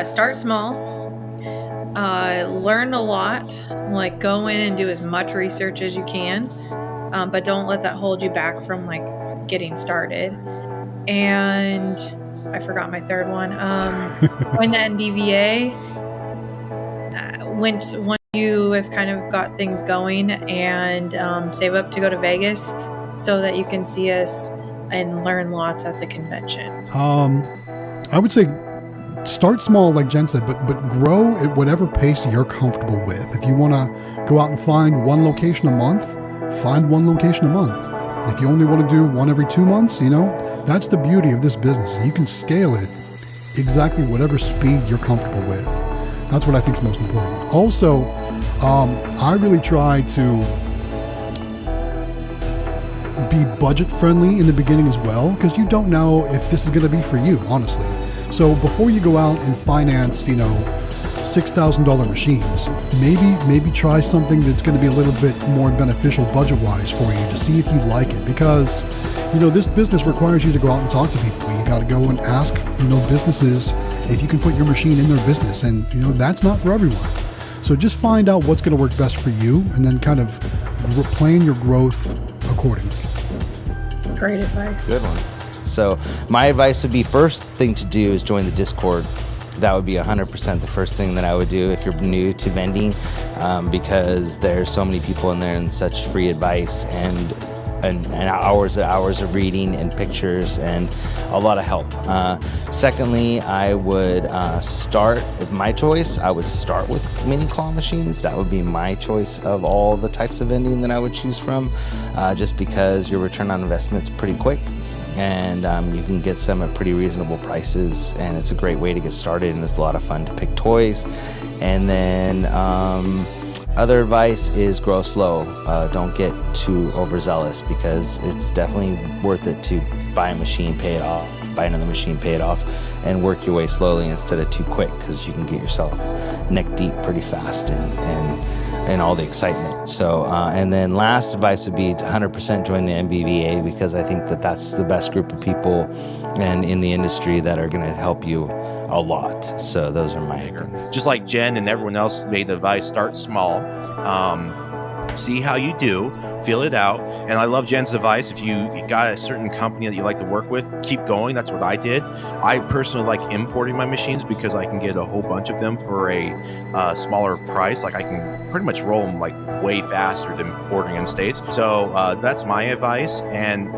Start small. Learn a lot. Like, go in and do as much research as you can, but don't let that hold you back from like getting started. And I forgot my third one. Join the NBVA. Once you have kind of got things going, and save up to go to Vegas so that you can see us and learn lots at the convention. I would say start small, like Jen said, but grow at whatever pace you're comfortable with. If you want to go out and find one location a month, find one location a month. If you only want to do one every 2 months, that's the beauty of this business. You can scale it exactly whatever speed you're comfortable with. That's what I think is most important. Also, I really try to be budget friendly in the beginning as well, because you don't know if this is going to be for you, honestly. So before you go out and finance, $6,000 machines, maybe try something that's going to be a little bit more beneficial budget-wise for you to see if you like it, because this business requires you to go out and talk to people. You got to go and ask businesses if you can put your machine in their business, and that's not for everyone. So just find out what's going to work best for you, and then kind of plan your growth accordingly. Great advice. Good one. So my advice would be, first thing to do is join the Discord. That would be 100% the first thing that I would do if you're new to vending, because there's so many people in there and such free advice and hours of reading and pictures and a lot of help. Secondly, I would start, if my choice, I would start with mini claw machines. That would be my choice of all the types of vending that I would choose from, just because your return on investment is pretty quick. And you can get some at pretty reasonable prices, and it's a great way to get started, and it's a lot of fun to pick toys. And then other advice is grow slow. Don't get too overzealous, because it's definitely worth it to buy a machine, pay it off, buy another machine, pay it off, and work your way slowly instead of too quick, because you can get yourself neck deep pretty fast and all the excitement. So, and then last advice would be 100% join the MBVA, because I think that's the best group of people and in the industry that are going to help you a lot. So those are my things. Just like Jen and everyone else made the advice, start small. See how you do, feel it out. And I love Jen's advice. If you got a certain company that you like to work with, keep going. That's what I did. I personally like importing my machines because I can get a whole bunch of them for a smaller price. Like, I can pretty much roll them like way faster than ordering in States. So that's my advice. And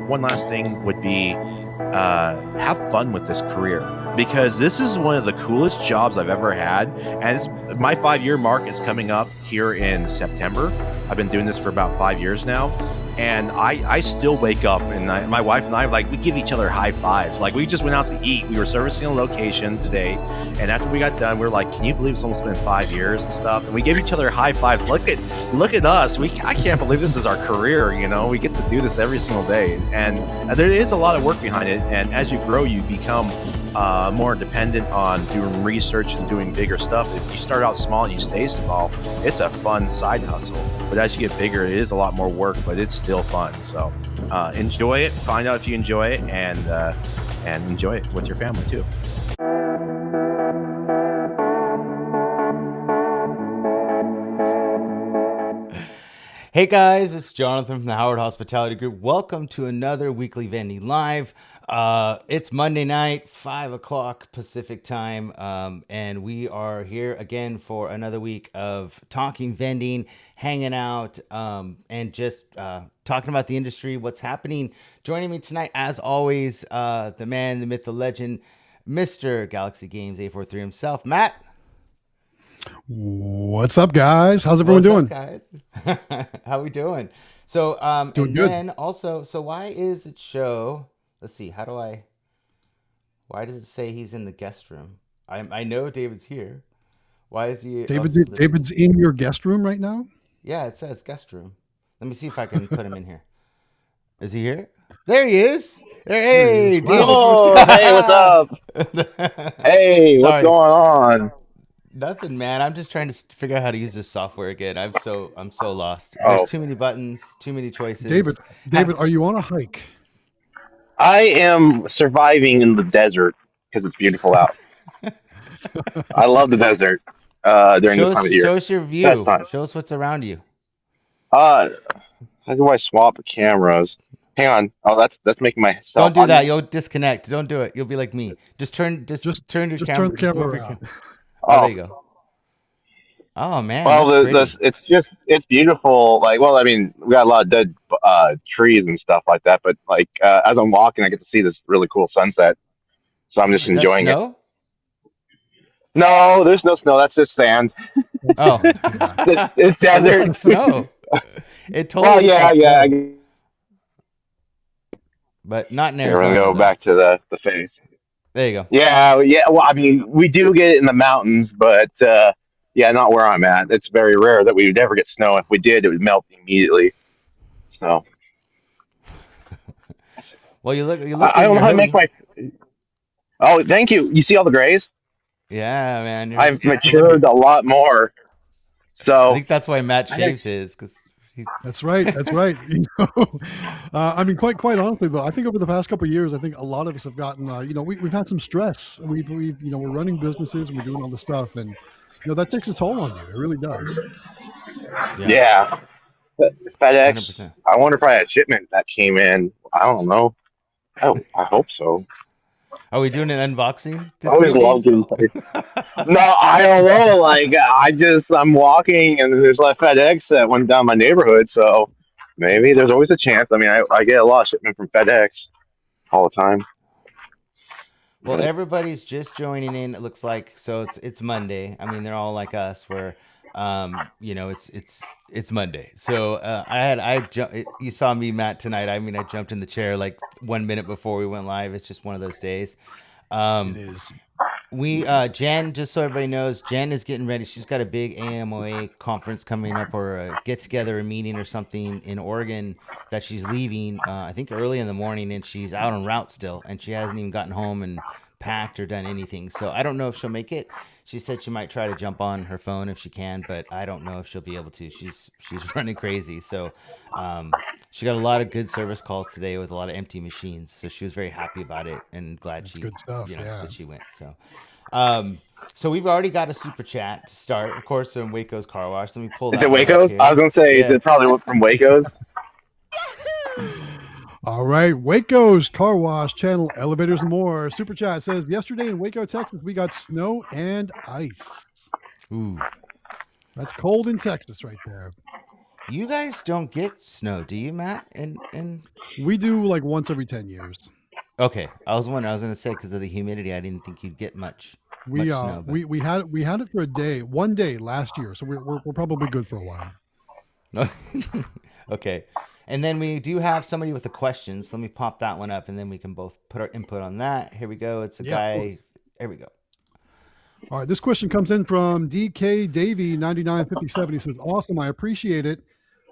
one last thing would be have fun with this career, because this is one of the coolest jobs I've ever had. And my 5-year mark is coming up here in September. I've been doing this for about 5 years now. And I still wake up, and my wife and I, like, we give each other high fives. Like, we just went out to eat. We were servicing a location today. And after we got done, we were like, can you believe it's almost been 5 years and stuff? And we gave each other high fives. Look at us. I can't believe this is our career. We get to do this every single day. And there is a lot of work behind it. And as you grow, you become more dependent on doing research and doing bigger stuff. If you start out small and you stay small, it's a fun side hustle. But as you get bigger, it is a lot more work, but it's still fun. So enjoy it. Find out if you enjoy it, and enjoy it with your family too. Hey guys, it's Jonathan from the Howard Hospitality Group. Welcome to another weekly Vending Live. It's Monday night, 5 o'clock Pacific time, and we are here again for another week of talking vending, hanging out, and just talking about the industry, what's happening. Joining me tonight, as always, the man, the myth, the legend, Mr. Galaxy Games 843 himself, Matt. What's up, guys? How's everyone doing? Guys? How we doing? So, doing and good. Then also, so why is it show? Let's see. Why does it say he's in the guest room? I know David's here. Why is he? David's in your guest room right now? Yeah, it says guest room. Let me see if I can put him in here. Is he here? There he is. Hey, David. Oh, hey, what's up? Hey, what's going on? Nothing, man. I'm just trying to figure out how to use this software again. I'm so lost. There's too many buttons, too many choices. David, are you on a hike? I am surviving in the desert because it's beautiful out. I love the desert during this time of year. Show us your Best view. time. Show us what's around you. Uh, how do I swap cameras? Hang on. Oh, that's making myself. Don't do that. You'll disconnect. Don't do it. You'll be like me. just Just turn your just turn camera. the Just move camera your around. camera. Oh, there Oh, you go. Oh man, well, that's the pretty. it's just it's beautiful. Like, well, I mean, we got a lot of dead trees and stuff like that. But like, as I'm walking, I get to see this really cool sunset. So I'm just Is that enjoying it. snow? No, there's no snow. That's just sand. That's Oh, sand. Yeah. It's it looks desert. like snow. It totally Well, looks yeah, like yeah. snow, but not in Here, we're gonna Arizona go though. back to the face. There you go. Yeah, yeah. Well, I mean, we do get it in the mountains, but yeah, not where I'm at. It's very rare that we would ever get snow. If we did, it would melt immediately. So Well, you look I good in don't know your how to make hoodie. my. Oh, thank you. You see all the grays? Yeah, man. I've I like it. matured a lot more. I So think that's why Matt I shaves his because he. That's right. That's right. I mean, quite honestly, though, I think over the past couple of years, I think a lot of us have gotten, we've had some stress. We're running businesses and we're doing all this stuff, and that takes a toll on you. It really does. Yeah, yeah, hundred FedEx. percent. I wonder if I had a shipment that came in. I don't know. I hope so. Are we doing an unboxing I this always week? love getting. No, I don't know. Like I'm walking and there's like FedEx that went down my neighborhood, so maybe there's always a chance. I mean, I get a lot of shipment from FedEx all the time. Well, But everybody's just joining in. It looks like so. It's Monday. I mean, they're all like us, where it's Monday. So you saw me, Matt, tonight. I mean, I jumped in the chair like 1 minute before we went live. It's just one of those days. It Um, is. we Jen, just so everybody knows, Jen is getting ready. She's got a big AMOA conference coming up, or a get together, a meeting or something in Oregon that she's leaving. I think early in the morning, and she's out en route still, and she hasn't even gotten home and packed or done anything. So I don't know if she'll make it. She said she might try to jump on her phone if she can, but I don't know if she'll be able to. She's running crazy. So she got a lot of good service calls today with a lot of empty machines. So she was very happy about it and glad That's she good stuff. Yeah. that she went. Um, so we've already got a super chat to start, of course, from Waco's Car Wash. Let me pull is it that one up Waco's? I was here. gonna say, is Yeah. it probably from Waco's? All right, Waco's Car Wash Channel, Elevators and More. Super Chat says, yesterday in Waco, Texas, we got snow and ice. Ooh. That's cold in Texas right there. You guys don't get snow, do you, Matt? And We do like once every 10 years. okay, I was wondering. I was gonna say because of the humidity, I didn't think you'd get We much uh snow, but we had it for a day, one day last year, so we're probably good for a while. okay. And then we do have somebody with a question. So let me pop that one up, and then we can both put our input on that. Here we go. It's a Yeah, of course. guy. There we go. All right, this question comes in from DK Davy 9957. He says, "Awesome, I appreciate it.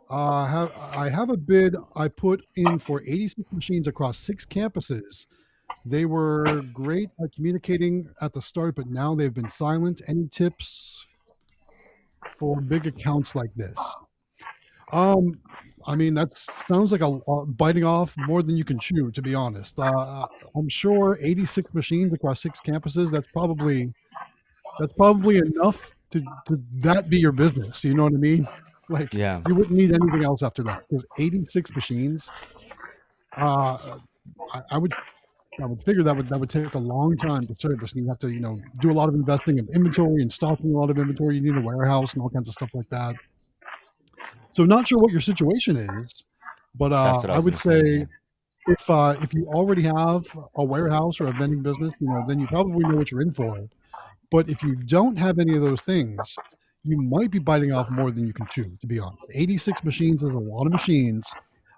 I have a bid I put in for 86 machines across 6 campuses. They were great at communicating at the start, but now they've been silent. Any tips for big accounts like this?" Um, I mean, that sounds like a biting off more than you can chew, to be honest. I'm sure 86 machines across 6 campuses. That's probably enough to that be your business. You know what I mean? Like Yeah. you wouldn't need anything else after that. Because 86 machines, uh, I would figure that would take a long time to service, and you have to do a lot of investing in inventory and stocking a lot of inventory. You need a warehouse and all kinds of stuff like that. So not sure what your situation is, but That's what I I was would gonna say. Yeah. say if you already have a warehouse or a vending business, then you probably know what you're in for. But if you don't have any of those things, you might be biting off more than you can chew, to be honest. 86 machines is a lot of machines.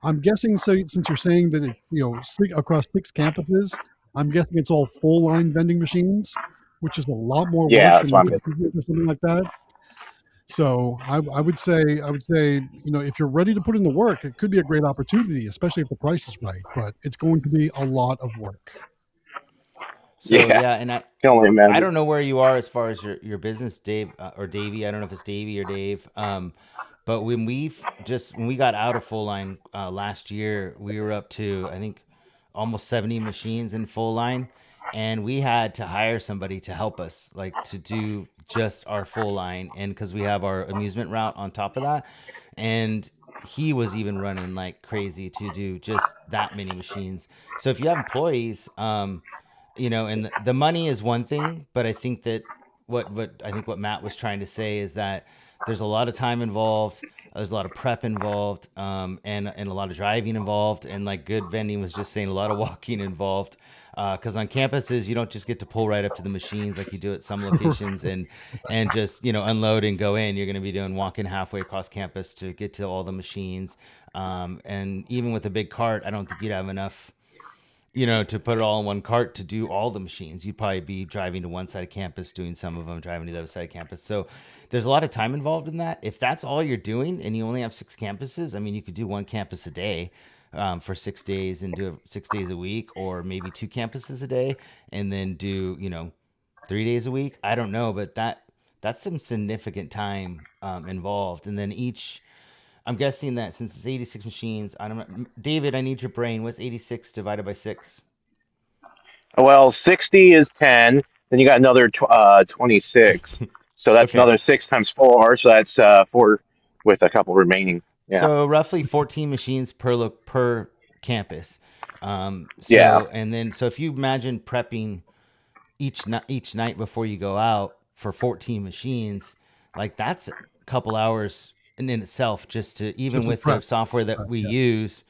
I'm guessing, so since you're saying that it's, across 6 campuses, I'm guessing it's all full line vending machines, which is a lot more Yeah, work that's than what I'm maybe guessing. or something like that. So I would say, if you're ready to put in the work, it could be a great opportunity, especially if the price is right. But it's going to be a lot of work. So Yeah, yeah, and can only I imagine. don't know where you are as far as your business, Dave, or Davey. I don't know if it's Davey or Dave. But when we got out of full line last year, we were up to I think almost 70 machines in full line, and we had to hire somebody to help us, like to do just our full line, and because we have our amusement route on top of that, and he was even running like crazy to do just that many machines. So if you have employees, and the money is one thing, but I think that what Matt was trying to say is that there's a lot of time involved, there's a lot of prep involved, and a lot of driving involved, and like good vending was just saying, a lot of walking involved. Because on campuses, you don't just get to pull right up to the machines like you do at some locations, and just unload and go in. You're going to be doing walking halfway across campus to get to all the machines. And even with a big cart, I don't think you'd have enough to put it all in one cart to do all the machines. You'd probably be driving to one side of campus, doing some of them, driving to the other side of campus. So there's a lot of time involved in that. If that's all you're doing and you only have 6 campuses, I mean, you could do one campus a day for 6 days and do it 6 days a week, or maybe 2 campuses a day and then do, 3 days a week. I don't know, but that's some significant time involved. And then I'm guessing that since it's 86 machines, I don't know. David, I need your brain. What's 86 divided by 6? Well, 60 is 10. Then you got another 26. So that's Okay. another 6 times 4. So that's 4 with a couple remaining. Yeah. So roughly 14 machines per campus. Yeah. So if you imagine prepping each night before you go out for 14 machines, like that's a couple hours in itself, just to, even Just as with the prep. software that we Yeah. use,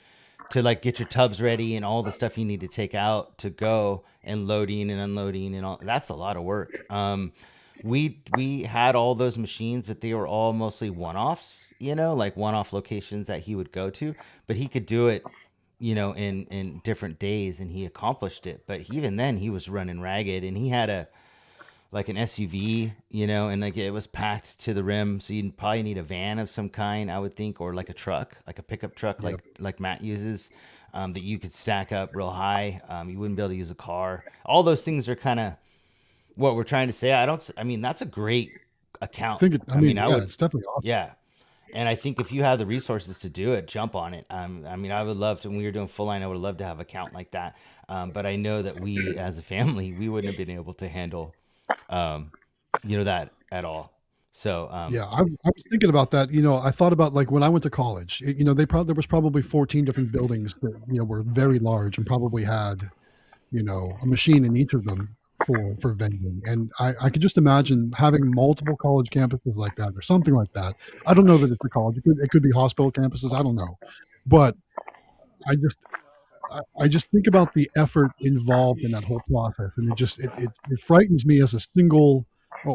to like get your tubs ready and all the stuff you need to take out to go, and loading and unloading and all. That's a lot of work. We had all those machines, but they were all mostly one-offs, like one-off locations that he would go to, but he could do it, in different days, and he accomplished it. But even then he was running ragged, and he had a like an SUV, and like it was packed to the rim. So you'd probably need a van of some kind, I would think, or like a truck, like a pickup truck, Yep. like Matt uses, that you could stack up real high. You wouldn't be able to use a car. All those things are kind of what we're trying to say. I mean, that's a great I account. think I mean, I yeah, would, it's definitely awesome. yeah. And I think if you have the resources to do it, jump on it. I mean, I would love to. When we were doing full line, I would love to have a count like that. But I know that we, as a family, we wouldn't have been able to handle, um, that at all. So, Yeah, I was thinking about that. I thought about like when I went to college. There was probably 14 different buildings that were very large and probably had a machine in each of them for vending. And I could just imagine having multiple college campuses like that or something like that. I don't know that it's a college. It could be hospital campuses. I don't know, but I just I just think about the effort involved in that whole process, and it frightens me as a single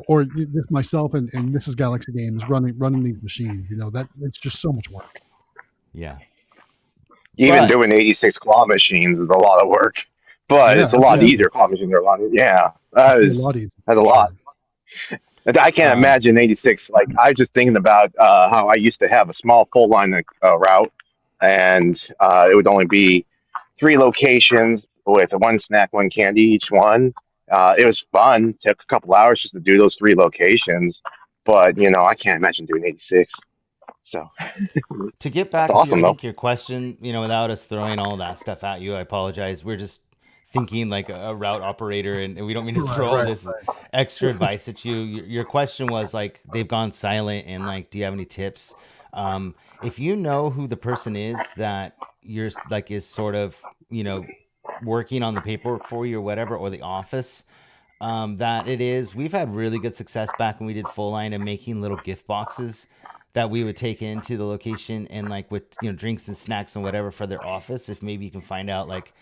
or just myself and Mrs. Galaxy Games running these machines. That it's just so much work. yeah. Even But doing 86 claw machines is a lot of work, but Yeah, it's a lot yeah, absolutely. easier. Claw machines are a lot. Yeah, It'd that be a is lot easier that's a for lot. sure. And I can't um, imagine 86. Like I was just thinking about how I used to have a small full line route, and it would only be 3 locations with one snack, one candy each one. It was fun. Took a couple hours just to do those 3 locations, but I can't imagine doing 86. So it's, to get it's back to, I awesome though. think, your question, without us throwing all that stuff at you, I apologize. We're just thinking like a route operator, and we don't mean to Right, throw all right. this extra advice at you. Your question was like, they've gone silent, and like, do you have any tips? If you know who the person is that you're like is sort of, working on the paperwork for you or whatever, or the office, that it is. We've had really good success back when we did full line of making little gift boxes that we would take into the location, and like with drinks and snacks and whatever for their office. If maybe you can find out like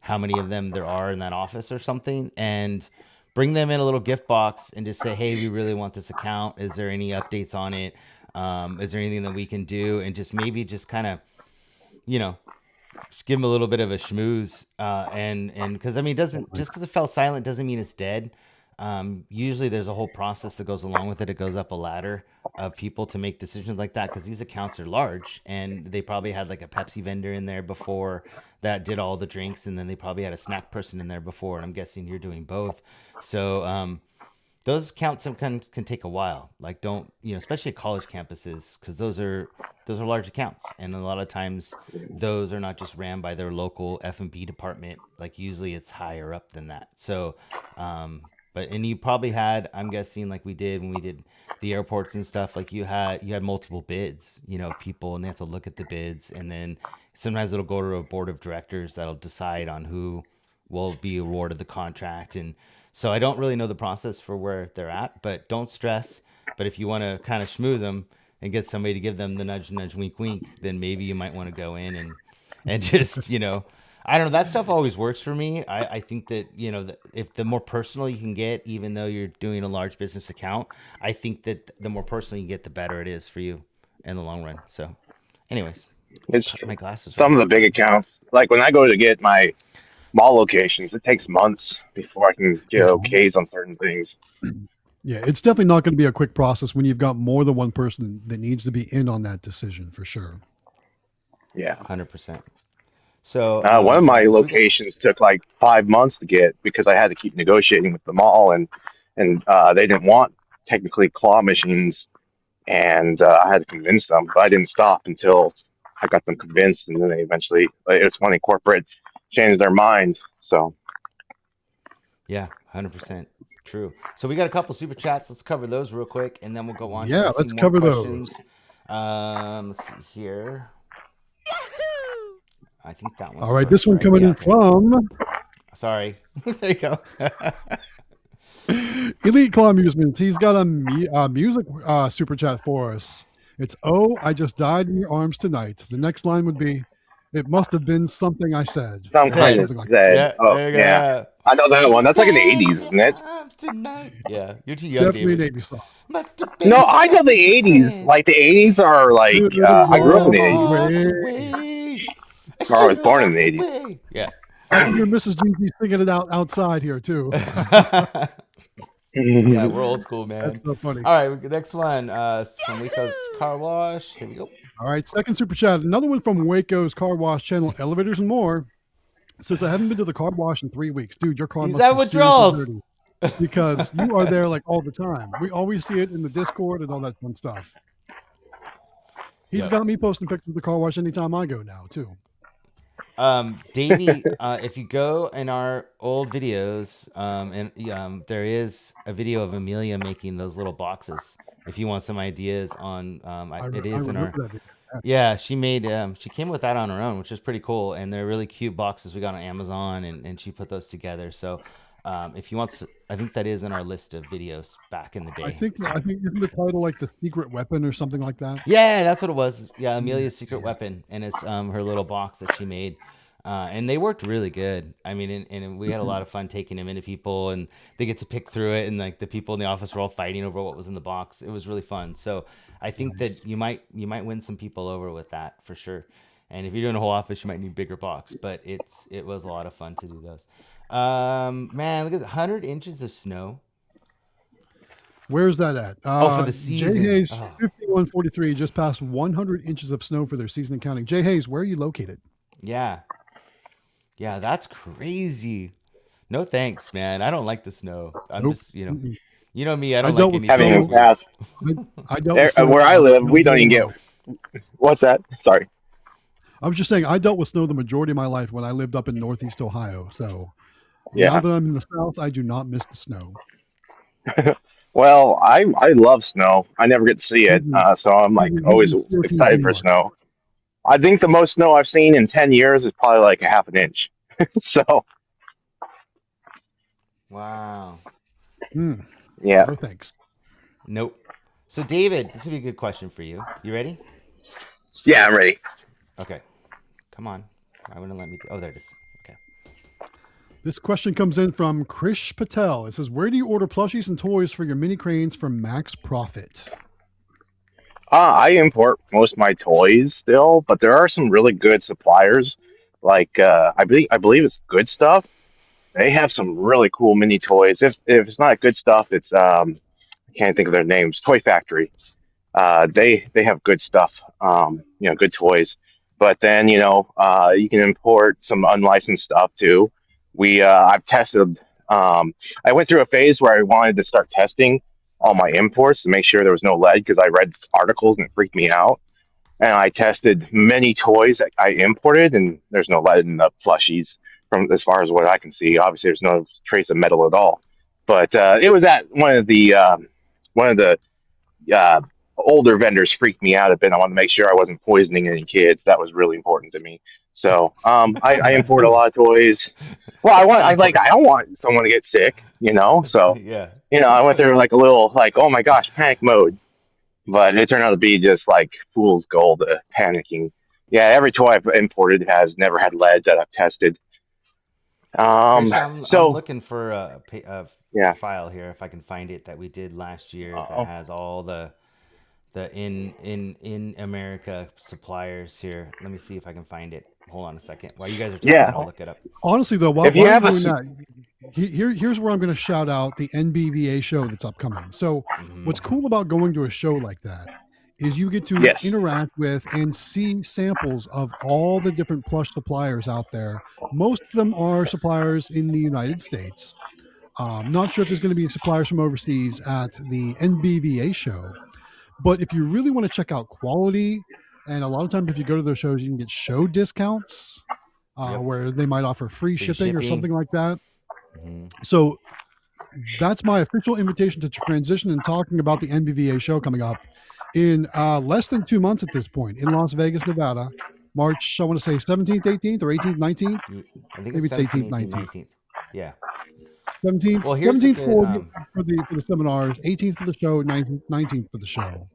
how many of them there are in that office or something, and bring them in a little gift box and just say, hey, we really want this account. Is there any updates on it? Is there anything that we can do? And just maybe just kind of, you know just give him a little bit of a schmooze, and because I mean, it doesn't, just because it fell silent doesn't mean it's dead. Usually, there's a whole process that goes along with it. It goes up a ladder of people to make decisions like that, because these accounts are large, and they probably had like a Pepsi vendor in there before that did all the drinks, and then they probably had a snack person in there before. And I'm guessing you're doing both, so those counts sometimes can take a while. Like don't especially at college campuses, because those are large accounts, and a lot of times those are not just ran by their local F&B department. Like usually it's higher up than that. So, but and you probably had, I'm guessing, like we did when we did the airports and stuff. Like you had multiple bids, of people, and they have to look at the bids, and then sometimes it'll go to a board of directors that'll decide on who will be awarded the contract. And so I don't really know the process for where they're at, but don't stress. But if you want to kind of schmooze them and get somebody to give them the nudge, nudge, wink, wink, then maybe you might want to go in and just, I don't know. That stuff always works for me. I think that, that if the more personal you can get, even though you're doing a large business account, I think that the more personal you get, the better it is for you in the long run. So, anyways, It's true. my glasses are Some of off. the big accounts, like when I go to get my mall locations, it takes months before I can get Yeah. okays on certain things. Yeah, it's definitely not going to be a quick process when you've got more than one person that needs to be in on that decision for sure. Yeah. 100%. So, One of my so we got, locations took like 5 months to get because I had to keep negotiating with the mall, and they didn't want technically claw machines, and I had to convince them. But I didn't stop until I got them convinced, and then they eventually. Like, it was funny, corporate changed their mind. So yeah, 100% true. So we got a couple super chats. Let's cover those real quick, and then we'll go on. Yeah, I see let's more cover those. questions. Let's see here. I think that one's All right, this first, one right? coming Yeah. in from Sorry. There you go. Elite Claw Amusements. He's got a music super chat for us. It's "Oh, I just died in your arms tonight." The next line would be, "It must have been something I said," some or kind Said. of something like that. said, Yeah, "Oh there you go. yeah, Yeah. I know that I one. just That's like in the died in '80s, your isn't it?" arms tonight. Yeah, you're too It's young, definitely an David. 80s song. Must have No, been I know the something '80s. said. Like the '80s are like Should have I grew up in the Should've '80s, walked walked away. away. I or I was should've born in walked the '80s. away. Yeah. I can hear Mrs. G singing it outside here too. Yeah, we're old school, man. That's so funny. All right, next one. From Rico's Car Wash. Here we go. All right, second super chat. Another one from Waco's Car Wash channel, Elevators and More. It says, "I haven't been to the car wash in 3 weeks, dude. Your car He's must at be seriously withdrawals. dirty because you are there like all the time. We always see it in the Discord and all that fun stuff." He's Yep. got me posting pictures of the car wash anytime I go now too. Davey, if you go in our old videos, there is a video of Amelia making those little boxes. If you want some ideas on, it I is in our. remember that video. Yeah, she came with that on her own, which is pretty cool, and they're really cute boxes we got on Amazon, and she put those together. So, if you want, I think that is in our list of videos back in the I day. think isn't the title like The Secret Weapon or something like that? Yeah, that's what it was. Yeah, Amelia's secret Yeah. weapon, and it's her little box that she made, and they worked really good. I mean, and we had a lot of fun taking them into people, and they get to pick through it, and like the people in the office were all fighting over what was in the box. It was really fun. So I think Nice. that you might win some people over with that for sure. And if you're doing a whole office, you might need a bigger box, but it was a lot of fun to do those. Man, look at 100 inches of snow. Where's that at? Oh, for the Jay season. Hayes, Oh. 5143, just passed 100 inches of snow for their season and counting. Jay Hayes, where are you located? Yeah. Yeah, that's crazy. No thanks, man. I don't like the snow. I'm Nope. just, Mm-mm. you know me. I I don't dealt like with anything Having snow. in that's the weird. past, I dealt with snow. where I live, we don't even get. life. What's that? Sorry. I was just saying, I dealt with snow the majority of my life when I lived up in Northeast Ohio. So now Yeah. that I'm in the South, I do not miss the snow. Well, I love snow. I never get to see it, so I'm like He's always in Syracuse, excited New for York. snow. I think the most snow I've seen in 10 years is probably like a half an inch. So Wow. Mm, yeah, no thanks. Nope. So, David, this would be a good question for you. You ready? yeah, I'm ready. Okay. Come on. I wouldn't let me. Oh, there it is. Okay. This question comes in from Krish Patel. It says, "Where do you order plushies and toys for your mini cranes for max profit?" I import most of my toys still, but there are some really good suppliers. Like I believe it's Good Stuff. They have some really cool mini toys. If it's not Good Stuff, it's I can't think of their names. Toy Factory. They have good stuff. Good toys. But then you can import some unlicensed stuff too. I've tested I went through a phase where I wanted to start testing all my imports to make sure there was no lead because I read articles and it freaked me out. And I tested many toys that I imported, and there's no lead in the plushies from as far as what I can see. Obviously, there's no trace of metal at all. But it was that one of the uh, older vendors freaked me out a bit. I wanted to make sure I wasn't poisoning any kids. That was really important to me. So I import a lot of toys. Well, I don't want someone to get sick, So Yeah. I went through like a little like, oh my gosh, panic mode. But it turned out to be just like fool's gold, panicking. Yeah, every toy I've imported has never had lead that I've tested. Christian, I'm So looking for a yeah, file here if I can find it that we did last year that oh has all the in America suppliers here. Let me see if I can find it. Hold on a second. While you guys are talking, yeah. I'll look it up. Honestly, though, while, If you while you're have a doing that, here's where I'm going to shout out the NBVA show that's upcoming. So, Hmm. what's cool about going to a show like that is you get to yes, interact with and see samples of all the different plush suppliers out there. Most of them are suppliers in the United States. Not sure if there's going to be suppliers from overseas at the NBVA show, but if you really want to check out quality, and a lot of times if you go to those shows, you can get show discounts Yep. where they might offer free Free shipping or shipping. something like that. Hmm. So that's my official invitation to transition and talking about the NBVA show coming up in less than 2 months at this point in Las Vegas, Nevada. March, I want to say 17th, 18th, or 18th, 19th. I think Maybe it's it's 17, 18th, 18, 19th. 19th. Yeah. 17th, Well, here's a 17th good for the seminars, 18th for the show, 19th for the show.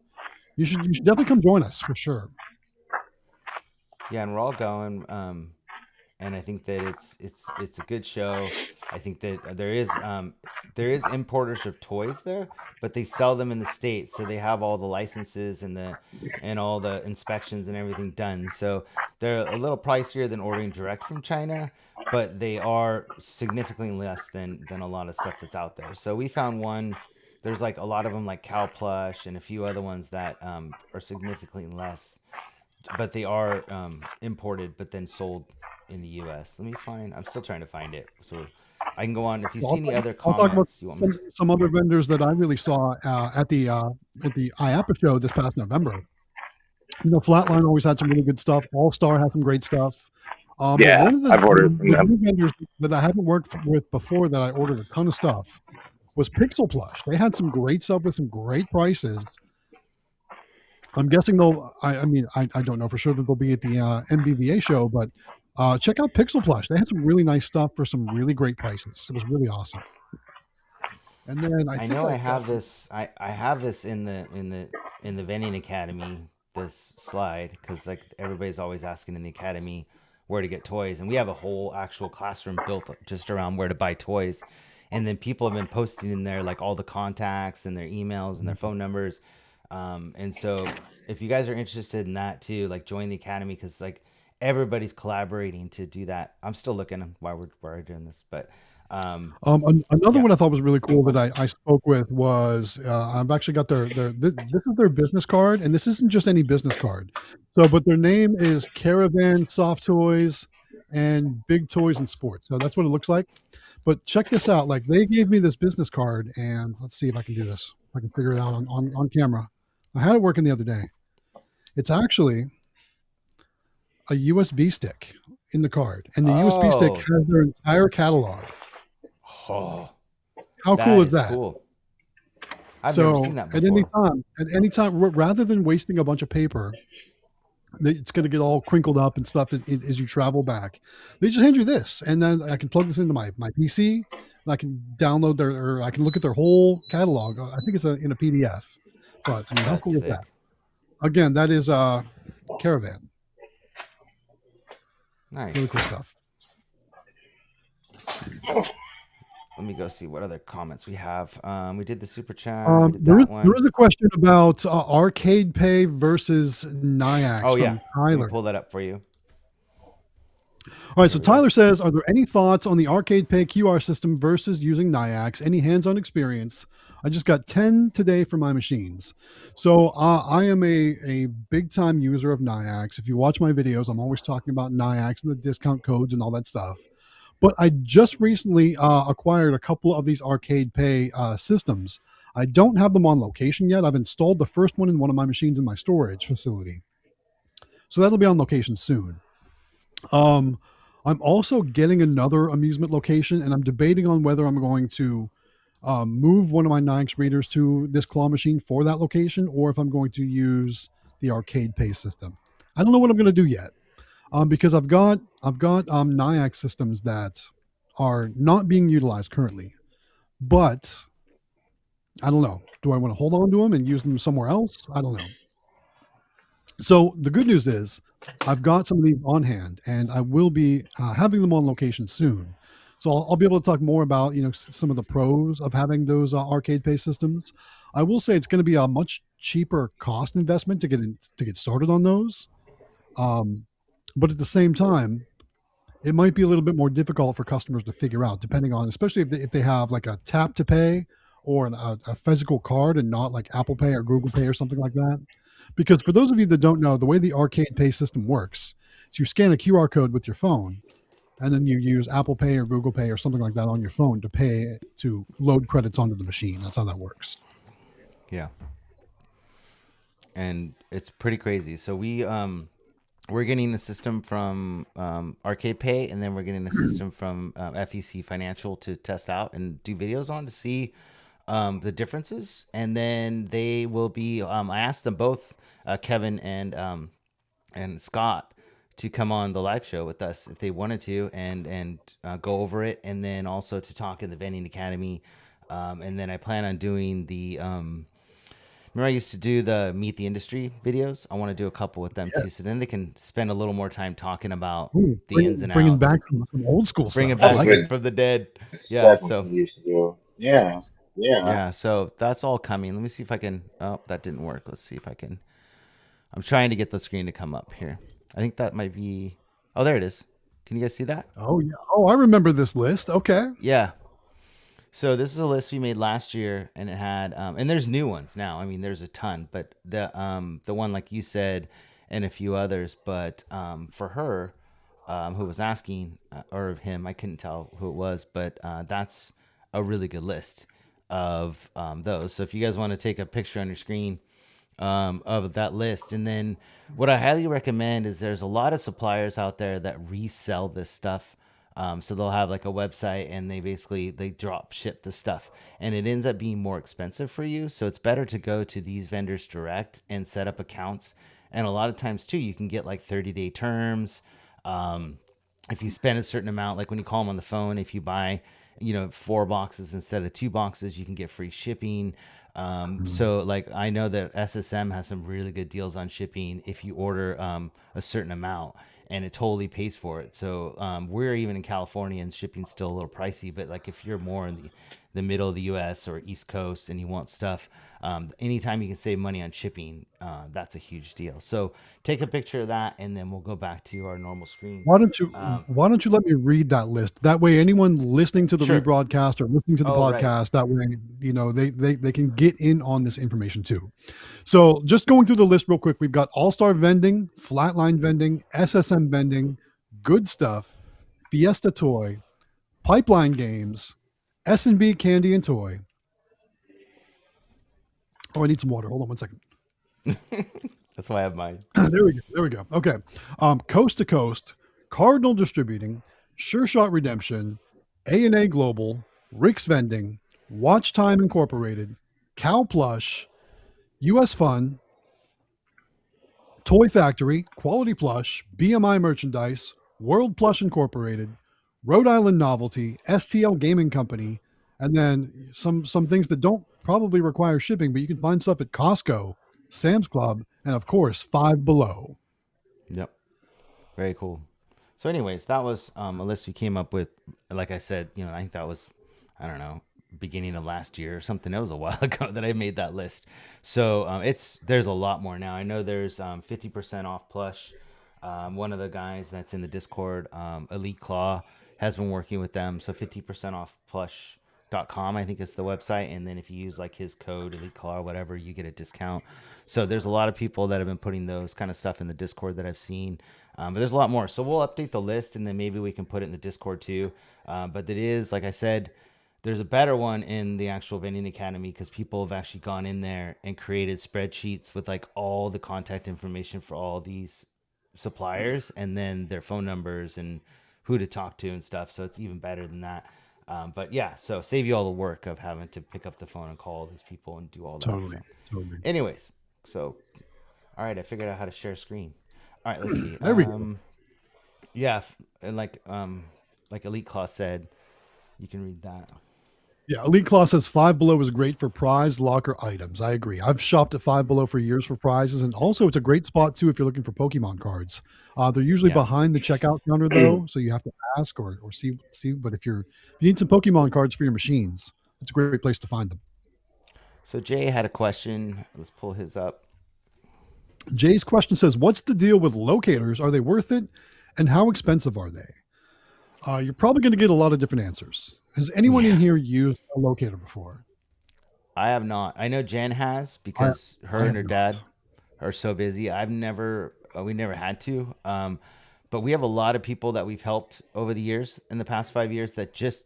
You should definitely come join us for sure. yeah, and we're all going. And I think that it's a good show. I think that there is importers of toys there, but they sell them in the states, so they have all the licenses and all the inspections and everything done. So they're a little pricier than ordering direct from China, but they are significantly less than a lot of stuff that's out there. So we found one. There's like a lot of them like Cow Plush and a few other ones that are significantly less, but they are imported, but then sold in the U.S. Let me find. I'm still trying to find it, so I can go on. If you I'll see any talk, other I'll talk about comments, you want me to? some other vendors that I really saw at the IAPA show this past November. Flatline always had some really good stuff. All Star had some great stuff. But yeah, one of the, I've ordered from the them. new vendors that I haven't worked with before that I ordered a ton of stuff was Pixel Plush. They had some great stuff with some great prices. I'm guessing they'll. I mean, I don't know for sure that they'll be at the MBVA show, but check out Pixel Plush. They had some really nice stuff for some really great prices. It was really awesome. And then I I think know I I saw have some. this. I have this in the Vending Academy. This slide because like everybody's always asking in the academy where to get toys, and we have a whole actual classroom built just around where to buy toys. And then people have been posting in there like all the contacts and their emails and their phone numbers. And so if you guys are interested in that too, like join the academy because like everybody's collaborating to do that. I'm still looking while we're doing this, but Another yeah. one I thought was really cool that I spoke with was I've actually got this is their business card, and this isn't just any business card. So, but their name is Caravan Soft Toys and Big Toys and Sports. So that's what it looks like. But check this out. Like they gave me this business card, and let's see if I can do this. If I can figure it out on camera. I had it working the other day. It's actually a USB stick in the card, and the USB stick Oh, has their entire catalog. oh, How cool that is is that? cool. I've never seen So that at any before. time, rather than wasting a bunch of paper, it's going to get all crinkled up and stuff as you travel back. They just hand you this, and then I can plug this into my PC, and I can download or I can look at their whole catalog. I think it's in a PDF. But I mean, how That's cool is that? sick. Again, that is Caravan. Nice. Really cool stuff. Let me go see what other comments we have. We did the super chat. We did There is that there one. is a question about Arcade Pay versus Oh Niax yeah. from Let me Tyler. pull that up for you. All right, Here so we go. Tyler says, are there any thoughts on the Arcade Pay QR system versus using Niax? Any hands-on experience? I just got 10 today for my machines. So I am a big-time user of Niax. If you watch my videos, I'm always talking about Niax and the discount codes and all that stuff. But I just recently acquired a couple of these arcade pay systems. I don't have them on location yet. I've installed the first one in one of my machines in my storage facility, so that'll be on location soon. Um, I'm also getting another amusement location, and I'm debating on whether I'm going to move one of my NIX readers to this claw machine for that location, or if I'm going to use the arcade pay system. I don't know what I'm going to do yet, because I've got NIAX systems that are not being utilized currently, but I don't know. Do I want to hold on to them and use them somewhere else? I don't know. So the good news is I've got some of these on hand, and I will be having them on location soon. So I'll be able to talk more about some of the pros of having those arcade pay systems. I will say it's going to be a much cheaper cost investment to get started on those, um, but at the same time, it might be a little bit more difficult for customers to figure out, depending on, especially if they have like a tap to pay or a physical card and not like Apple Pay or Google Pay or something like that. Because for those of you that don't know, the way the arcade pay system works is you scan a QR code with your phone, and then you use Apple Pay or Google Pay or something like that on your phone to load credits onto the machine. That's how that works. Yeah, and it's pretty crazy. So we're getting the system from Arcade Pay, and then we're getting the system from FEC Financial to test out and do videos on to see the differences. And then they will be. I asked them both, Kevin and Scott, to come on the live show with us if they wanted to, and go over it, and then also to talk in the Vending Academy. And then I plan on doing the. Remember, I used to do the Meet the Industry videos. I want to do a couple with them Yeah. too, so then they can spend a little more time talking about Ooh, the ins and bringing outs, back some old school bring it stuff. I Oh, back like it. good. from the dead. Yeah, Second so thing you should do. Yeah. Yeah. yeah, so that's all coming. Let me see if I can. Oh, that didn't work. Let's see if I can. I'm trying to get the screen to come up here. I think that might be. Oh, there it is. Can you guys see that? Oh yeah. Oh, I remember this list. Okay. Yeah. So this is a list we made last year, and it had, and there's new ones now. I mean, there's a ton, but the one like you said, and a few others. But for her, who was asking, or him, I couldn't tell who it was, but that's a really good list of those. So if you guys want to take a picture on your screen of that list. And then what I highly recommend is there's a lot of suppliers out there that resell this stuff. So they'll have like a website, and they drop ship the stuff, and it ends up being more expensive for you. So it's better to go to these vendors direct and set up accounts. And a lot of times too, you can get like 30-day terms. If you spend a certain amount, like when you call them on the phone, if you buy, 4 boxes instead of 2 boxes, you can get free shipping. So like I know that SSM has some really good deals on shipping if you order a certain amount, and it totally pays for it. So we're even in California, and shipping's still a little pricey, but like if you're more in the middle of the US or East Coast and you want stuff, anytime you can save money on shipping, that's a huge deal. So take a picture of that, and then we'll go back to our normal screen. Why don't you let me read that list? That way anyone listening to the Sure. rebroadcast or listening to the Oh, right. podcast, that way, they can get in on this information too. So just going through the list real quick, we've got All-Star Vending, Flatline Vending, SSM Vending, Good Stuff, Fiesta Toy, Pipeline Games, S&B Candy and Toy. Oh, I need some water. Hold on one second. That's why I have mine. There we go. Okay. Coast to Coast, Cardinal Distributing, Sure Shot Redemption, A&A Global, Rick's Vending, Watch Time Incorporated, Cow Plush, US Fun, Toy Factory, Quality Plush, BMI Merchandise, World Plush Incorporated, Rhode Island Novelty, STL Gaming Company, and then some things that don't probably require shipping, but you can find stuff at Costco, Sam's Club, and of course, Five Below. Yep. Very cool. So, anyways, that was a list we came up with. Like I said, I think that was, I don't know, beginning of last year or something. It was a while ago that I made that list. So there's a lot more now. I know there's 50% off plush. One of the guys that's in the Discord, Elite Claw, has been working with them. So 50% off plush eliteclaw.com, I think is the website. And then if you use like his code, eliteclaw or whatever, you get a discount. So there's a lot of people that have been putting those kind of stuff in the Discord that I've seen. But there's a lot more. So we'll update the list and then maybe we can put it in the Discord too. But it is, like I said, there's a better one in the actual Vending Academy because people have actually gone in there and created spreadsheets with like all the contact information for all these suppliers and then their phone numbers and who to talk to and stuff. So it's even better than that. But yeah, so save you all the work of having to pick up the phone and call these people and do all that. Totally, So, totally. anyways, so all right, I figured out how to share screen. All right, let's see. There we go. Yeah, and like Elite Claw said, you can read that. Yeah, Elite Claw says Five Below is great for prize locker items. I agree. I've shopped at Five Below for years for prizes, and also it's a great spot too if you're looking for Pokemon cards. They're usually Yeah. behind the checkout counter though, so you have to ask or see. But if you need some Pokemon cards for your machines, it's a great place to find them. So Jay had a question. Let's pull his up. Jay's question says, "What's the deal with locators? Are they worth it? And how expensive are they?" You're probably going to get a lot of different answers. Has anyone in Yeah. here used a locator before? I have not. I know Jen has I, because her I and have her not. dad are so busy. I've never, we never had to. But we have a lot of people that we've helped over the years in the past 5 years that just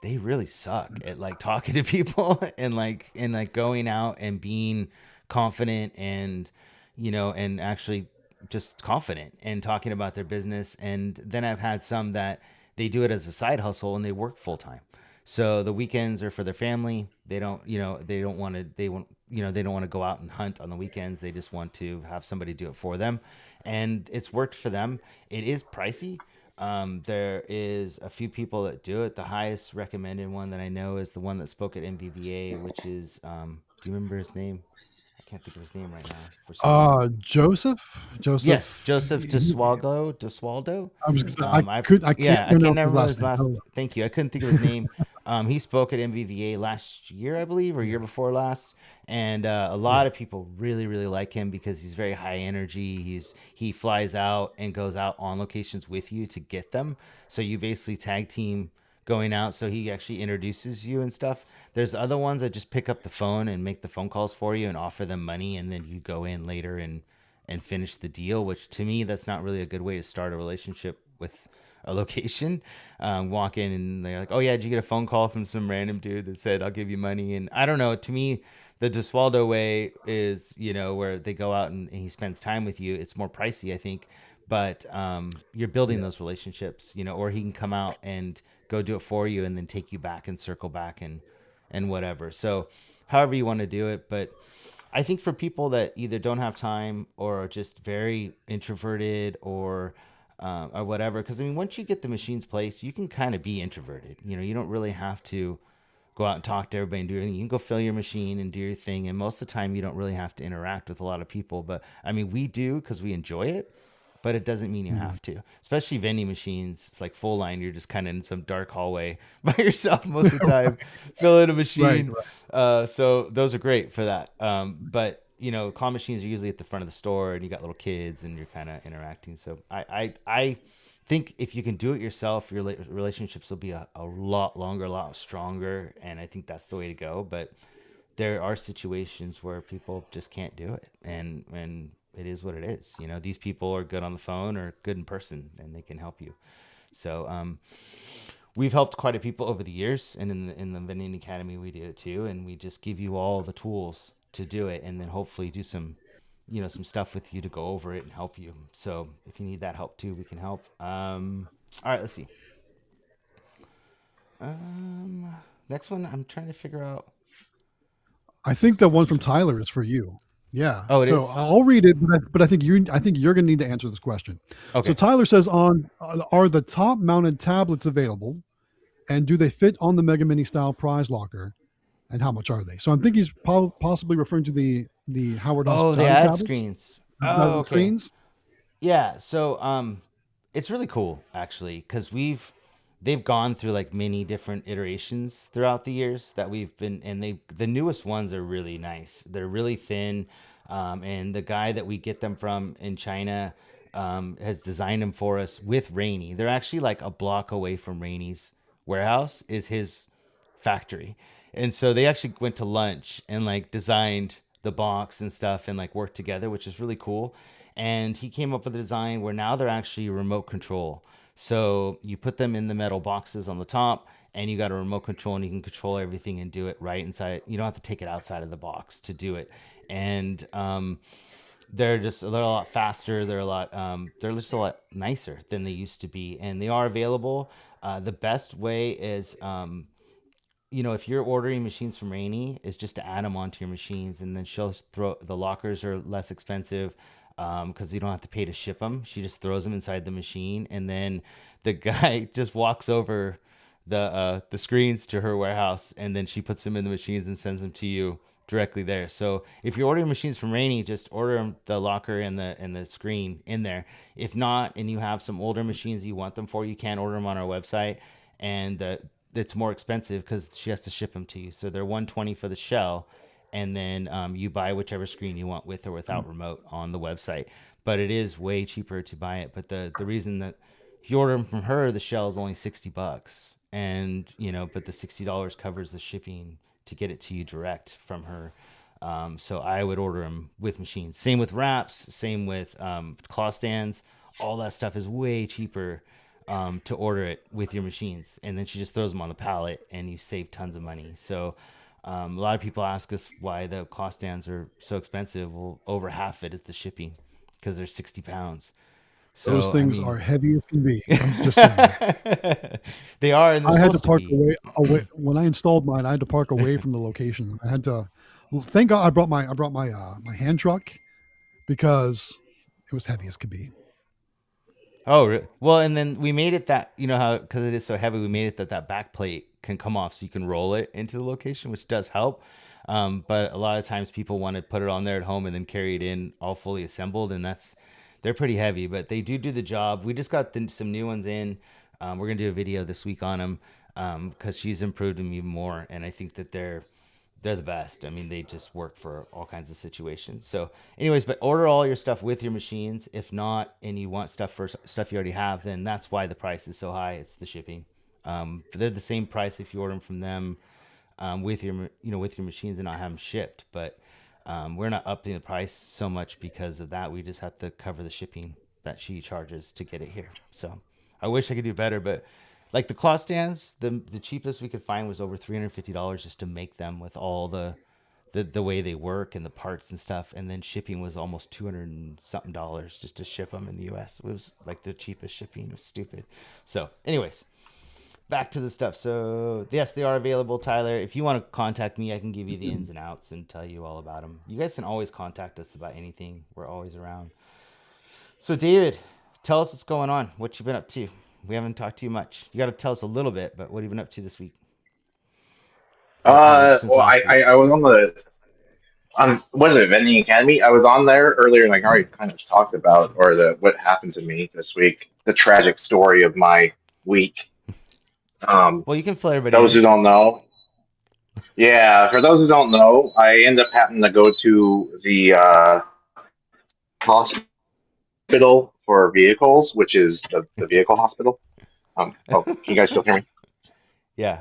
they really suck at like talking to people and like going out and being confident and and actually just confident and talking about their business. And then I've had some that they do it as a side hustle and they work full time. So the weekends are for their family. They don't, they don't want to, they want, they don't want to go out and hunt on the weekends. They just want to have somebody do it for them. And it's worked for them. It is pricey. There is a few people that do it. The highest recommended one that I know is the one that spoke at MVVA, which is, do you remember his name? I can't think of his name right now for some reason. Joseph. Yes, Joseph. Joseph DeSwaldo. I was gonna say, I I could. I can't yeah, I can pronounce never his remember last his name. last. Oh, Thank you. I couldn't think of his name. He spoke at MVVA last year, I believe, or year yeah, before last, and a yeah. lot of people really, really like him because he's very high energy. He flies out and goes out on locations with you to get them. So you basically tag team going out. So he actually introduces you and stuff. There's other ones that just pick up the phone and make the phone calls for you and offer them money, and then you go in later and finish the deal. Which to me, that's not really a good way to start a relationship with a location. Walk in and they're like, "Oh yeah, did you get a phone call from some random dude that said I'll give you money?" And I don't know. To me, the DeSwaldo way is where they go out and he spends time with you. It's more pricey, I think, but you're building Yeah. those relationships, or he can come out and go do it for you and then take you back and circle back and whatever. So however you want to do it, but I think for people that either don't have time or are just very introverted or whatever, because I mean, once you get the machines placed, you can kind of be introverted. You don't really have to go out and talk to everybody and do everything. You can go fill your machine and do your thing, and most of the time, you don't really have to interact with a lot of people. But I mean, we do because we enjoy it, but it doesn't mean you Mhm. have to. Especially vending machines, like full line, you're just kind of in some dark hallway by yourself most of the time, filling a Right. machine. Right. So those are great for that. But claw machines are usually at the front of the store, and you got little kids, and you're kind of interacting. So I think if you can do it yourself, your relationships will be a lot longer, a lot stronger, and I think that's the way to go. But there are situations where people just can't do it, and it is what it is. These people are good on the phone or good in person, and they can help you. So we've helped quite a people over the years, and in the Vending Academy we do it too, and we just give you all the tools to do it, and then hopefully do some stuff with you to go over it and help you. So if you need that help too, we can help. All right, let's see. Um, Next one, I'm trying to figure out. I This think is the one from interesting. Tyler is for you. Yeah. Oh, it So is. I'll read it, but I think you're going to need to answer this question. So Okay. Tyler says, "On are the top mounted tablets available, and do they fit on the Mega Mini style prize locker? And how much are they?" So I think he's possibly referring to the Howard Oh, the Hospitality ad tablets, screens. Oh, the okay. screens. Yeah, so it's really cool actually because they've gone through like many different iterations throughout the years that we've been, and the newest ones are really nice. They're really thin, and the guy that we get them from in China has designed them for us with Rainy. They're actually like a block away from Rainy's warehouse is his factory. And so they actually went to lunch and like designed the box and stuff and like worked together, which is really cool. And he came up with a design where now they're actually remote control. So you put them in the metal boxes on the top, and you got a remote control, and you can control everything and do it right inside. You don't have to take it outside of the box to do it. And they're a lot faster. They're just a lot nicer than they used to be, and they are available. The best way is if you're ordering machines from Rainy, is just to add them onto your machines, and then she'll throw the lockers are less expensive because you don't have to pay to ship them. She just throws them inside the machine, and then the guy just walks over the screens to her warehouse, and then she puts them in the machines and sends them to you directly there. So if you're ordering machines from Rainy, just order the locker and the screen in there. If not, and you have some older machines you want them for, you can order them on our website, and it's more expensive because she has to ship them to you. So they're 120 for the shell, and then you buy whichever screen you want with or without remote on the website. But it is way cheaper to buy it. But the reason that if you order them from her, the shell is only $60, and but the $60 covers the shipping to get it to you direct from her. So I would order them with machines. Same with wraps. Same with claw stands. All that stuff is way cheaper to order it with your machines, and then she just throws them on the pallet, and you save tons of money. So a lot of people ask us why the claw stands are so expensive. Well, over half of it is the shipping because they're 60 pounds. Those So I things mean, are heavy as can be. I'm just saying. they are, and they're I had to supposed to park be. away when I installed mine. I had to park away from the location. I had to. Well, thank God I brought my hand truck because it was heavy as could be. Oh, well, and then we made it that, how, because it is so heavy, we made it that back plate can come off so you can roll it into the location, which does help. But a lot of times people want to put it on there at home and then carry it in all fully assembled, and they're pretty heavy, but they do the job. We just got some new ones in. We're gonna do a video this week on them because she's improved them even more, and I think that they're the best. I mean, they just work for all kinds of situations. So, anyways, but order all your stuff with your machines. If not, and you want stuff for stuff you already have, then that's why the price is so high. It's the shipping. They're the same price if you order them from them with your machines and not have them shipped. But we're not upping the price so much because of that. We just have to cover the shipping that she charges to get it here. So, I wish I could do better, but like the claw stands, the cheapest we could find was over $350 just to make them with all the way they work and the parts and stuff. And then shipping was almost 200 and something dollars just to ship them in the US. It was like the cheapest shipping. It was stupid. So, anyways, back to the stuff. So, yes, they are available, Tyler. If you want to contact me, I can give you the ins and outs and tell you all about them. You guys can always contact us about anything. We're always around. So, David, tell us what's going on. What you been up to? We haven't talked to you much. You got to tell us a little bit, but what have you been up to this week or since Well, I, last week? I I was on what is it, Vending Academy? I was on there earlier, like I already kind of talked about, or the what happened to me this week, the tragic story of my week. Um, Well, you can fill everybody those in. who don't know, yeah, for those who don't know, I end up having to go to the hospital for vehicles, which is the vehicle hospital. Oh, can you guys still hear me? Yeah.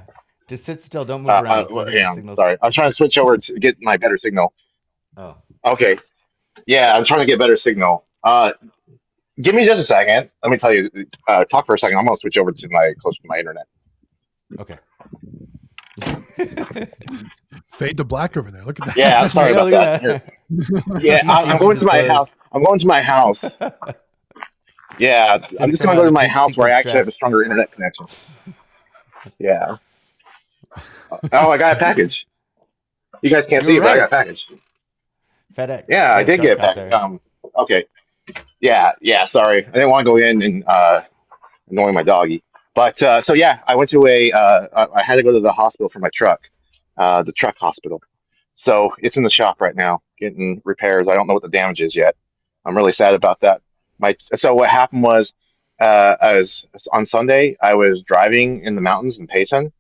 Just sit still. Don't move around. Do you think the Yeah, I'm signal's... sorry. I was trying to switch over to get my better signal. Oh, Okay. Yeah, I'm trying to get better signal. Give me just a second. Let me tell you. Talk for a second. I'm gonna switch over to my close to my internet. okay. Fade to black over there. Look at Yeah, that. sorry Yeah, about look that. at Here. that. Yeah, He's I'm changing going his to my house. clothes. I'm going to my house. Yeah, I'm Gonna just come gonna out go of to the my pink house sink where of I actually have a stress. stronger internet connection. Yeah. Oh, I got a package. You guys can't You were see it, but I got right. a package. FedEx. Yeah, Oh, I it's did dark get a out package. there. Okay. Yeah, yeah. Sorry, I didn't want to go in and annoying my doggy. But so yeah, I went to I had to go to the hospital for my truck, the truck hospital. So it's in the shop right now, getting repairs. I don't know what the damage is yet. I'm really sad about that. So what happened was, I was on Sunday. I was driving in the mountains in Payson,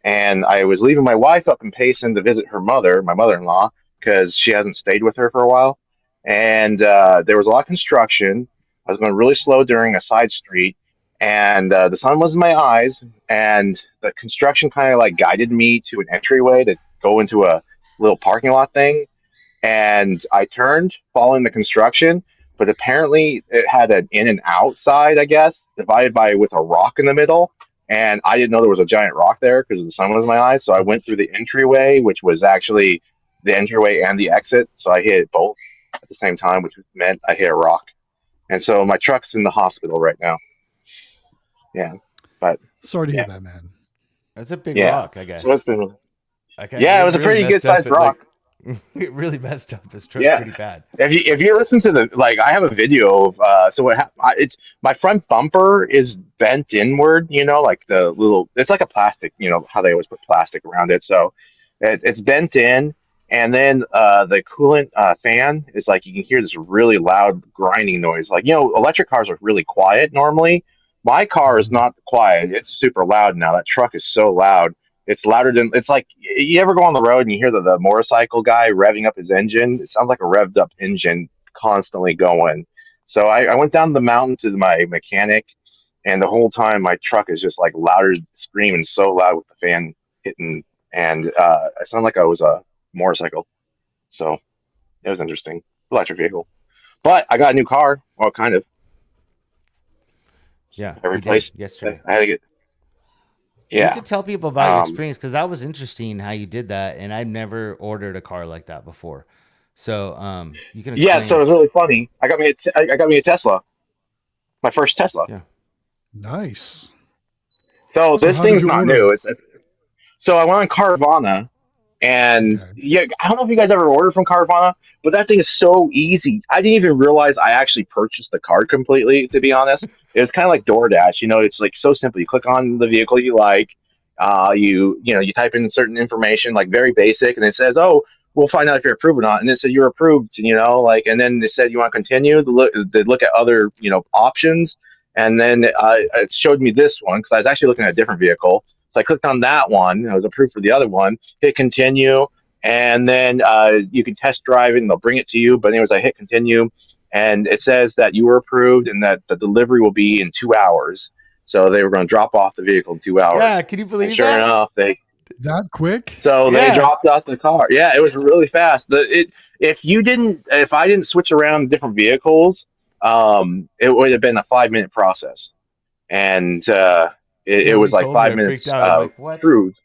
and I was leaving my wife up in Payson to visit her mother, my mother-in-law, because she hasn't stayed with her for a while. And there was a lot of construction. I was going really slow during a side street, and the sun was in my eyes, and the construction kind of like guided me to an entryway to go into a little parking lot thing, and I turned following the construction, but apparently it had an in and out side, I guess, divided by with a rock in the middle. And I didn't know there was a giant rock there because the sun was in my eyes. So I went through the entryway, which was actually the entryway and the exit. So I hit both at the same time, which meant I hit a rock. And so my truck's in the hospital right now. Yeah. But Sorry to hear yeah. that, man. That's a big Yeah. rock, I So it's guess. been, Okay, yeah, it it was a really pretty good messed up. sized rock. It really messed up his truck Yeah. pretty bad. If you listen to the like, I have a video of so it's my front bumper is bent inward, like the little, it's like a plastic, how they always put plastic around it, so it's bent in, and then the coolant fan is like, you can hear this really loud grinding noise, like, electric cars are really quiet normally. My car is Mhm. not quiet; it's super loud now. That truck is so loud. It's louder than, it's like, you ever go on the road and you hear the motorcycle guy revving up his engine? It sounds like a revved up engine constantly going. So I went down the mountain to my mechanic, and the whole time my truck is just like louder, screaming so loud with the fan hitting, and I sound like I was a motorcycle. So it was interesting, electric vehicle. But I got a new car. Well, kind of. Yeah, I you did replaced. I yesterday. had to get. You Yeah. could tell people about your Um, experience because that was interesting how you did that, and I've never ordered a car like that before. So, you can yeah. So it explain. was really funny. I got me a Tesla. My first Tesla. Yeah. Nice. So So this how did thing's you not order new. it? So I went on Carvana, and Okay. yeah, I don't know if you guys ever ordered from Carvana, but that thing is so easy. I didn't even realize I actually purchased the card completely, to be honest. It was kind of like DoorDash, it's like so simple. You click on the vehicle you like, you type in certain information, like very basic, and it says, "Oh, we'll find out if you're approved or not." And it said you're approved, like, and then they said you want to continue. They look at other, options, and then it showed me this one because I was actually looking at a different vehicle. So I clicked on that one. I was approved for the other one. Hit continue, and then you can test drive it, and they'll bring it to you. But anyways, I hit continue, and it says that you were approved and that the delivery will be in 2 hours. So they were going to drop off the vehicle in two Yeah, hours, can you and believe sure that? enough, they That quick? so they Yeah. dropped off the car. Yeah, it was really fast. If I didn't switch around different vehicles, it would have been a 5 minute process, and it Yeah, when was you like told me, five I freaked minutes out. I'm like, what? cruise.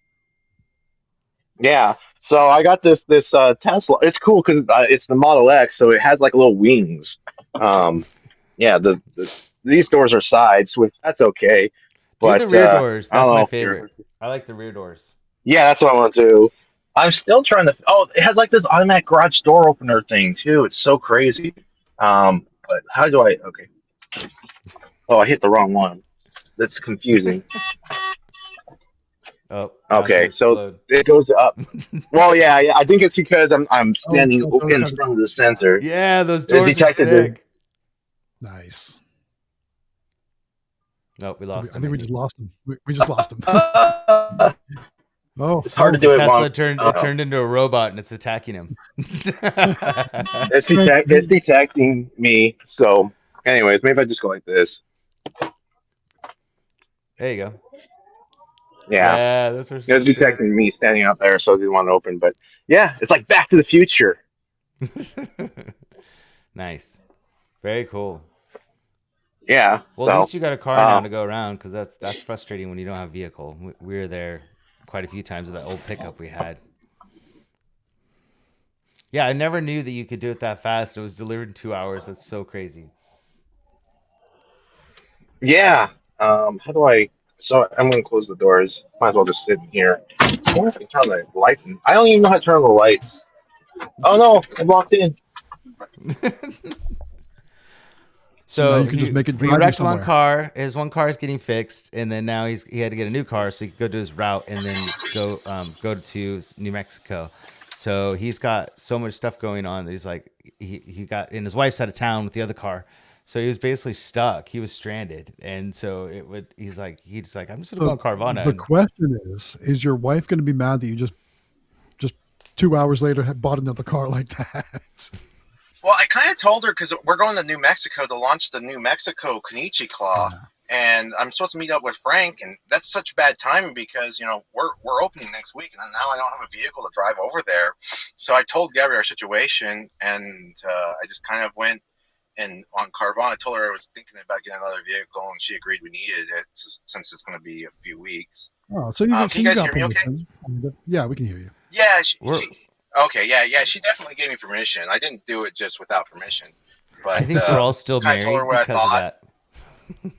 Yeah. So I got this Tesla. It's cool because it's the Model X, so it has like little wings. Um, yeah. These doors are sides, which that's okay. Do the But rear doors. I don't That's know my if you're. favorite. I like the rear doors. Yeah, that's what I want to do. I'm still trying to. Oh, it has like this automatic garage door opener thing too. It's so crazy. But how do I? Okay. Oh, I hit the wrong one. That's confusing. Oh, now it's gonna Okay, so explode. it goes up. Well, yeah. I think it's because I'm Oh, standing so those in kind of front of the sensor. Yeah, those It doors are detected the. sick. nice. Nope, we I lost him. think I we think. just lost him. We just lost him. Uh, Oh, it's hard oh. to The do it one. Tesla turned it Uh, turned into a robot and it's attacking him. it's detecting me. So, anyways, maybe I just go like this. There you go. Yeah, Yeah, those are so it's sick. detecting me standing out there, so I didn't want to open. But yeah, it's like Back to the Future. Nice. Very cool. Yeah. Well, at So, least you got a car now uh, to go around because that's frustrating when you don't have a vehicle. We were there quite a few times with that old pickup we had. Yeah, I never knew that you could do it that fast. It was delivered in 2 hours. That's so crazy. yeah. How do I? So I'm gonna close the doors. Might as well just sit in here. I wonder if I can turn the light. I don't even know how to turn on the lights. Oh no, I'm locked in. So now So you can just he make it he drive you wrecked one somewhere. car. His one car is getting fixed, and then now he had to get a new car so he could go do his route and then go to New Mexico. So he's got so much stuff going on that he's like he got, and his wife's out of town with the other car, so he was basically stuck. He was stranded, and so he's like I'm just gonna go So on Carvana the and question is your wife going to be mad that you just 2 hours later had bought another car like that? Well, I kind of told her because we're going to New Mexico to launch the New Mexico Konichi Claw, and I'm supposed to meet up with Frank, and that's such bad timing because we're opening next week, and now I don't have a vehicle to drive over there. So I told Gabby our situation, and I just kind of went and on Carvana. I told her I was thinking about getting another vehicle, and she agreed we needed it since it's going to be a few weeks. Oh, Can you you guys got hear me? Okay. permission. Yeah, we can hear you. Yeah. We're Okay. Yeah. She definitely gave me permission. I didn't do it just without permission, I but think we're all still kind of told her married what I because of thought. that.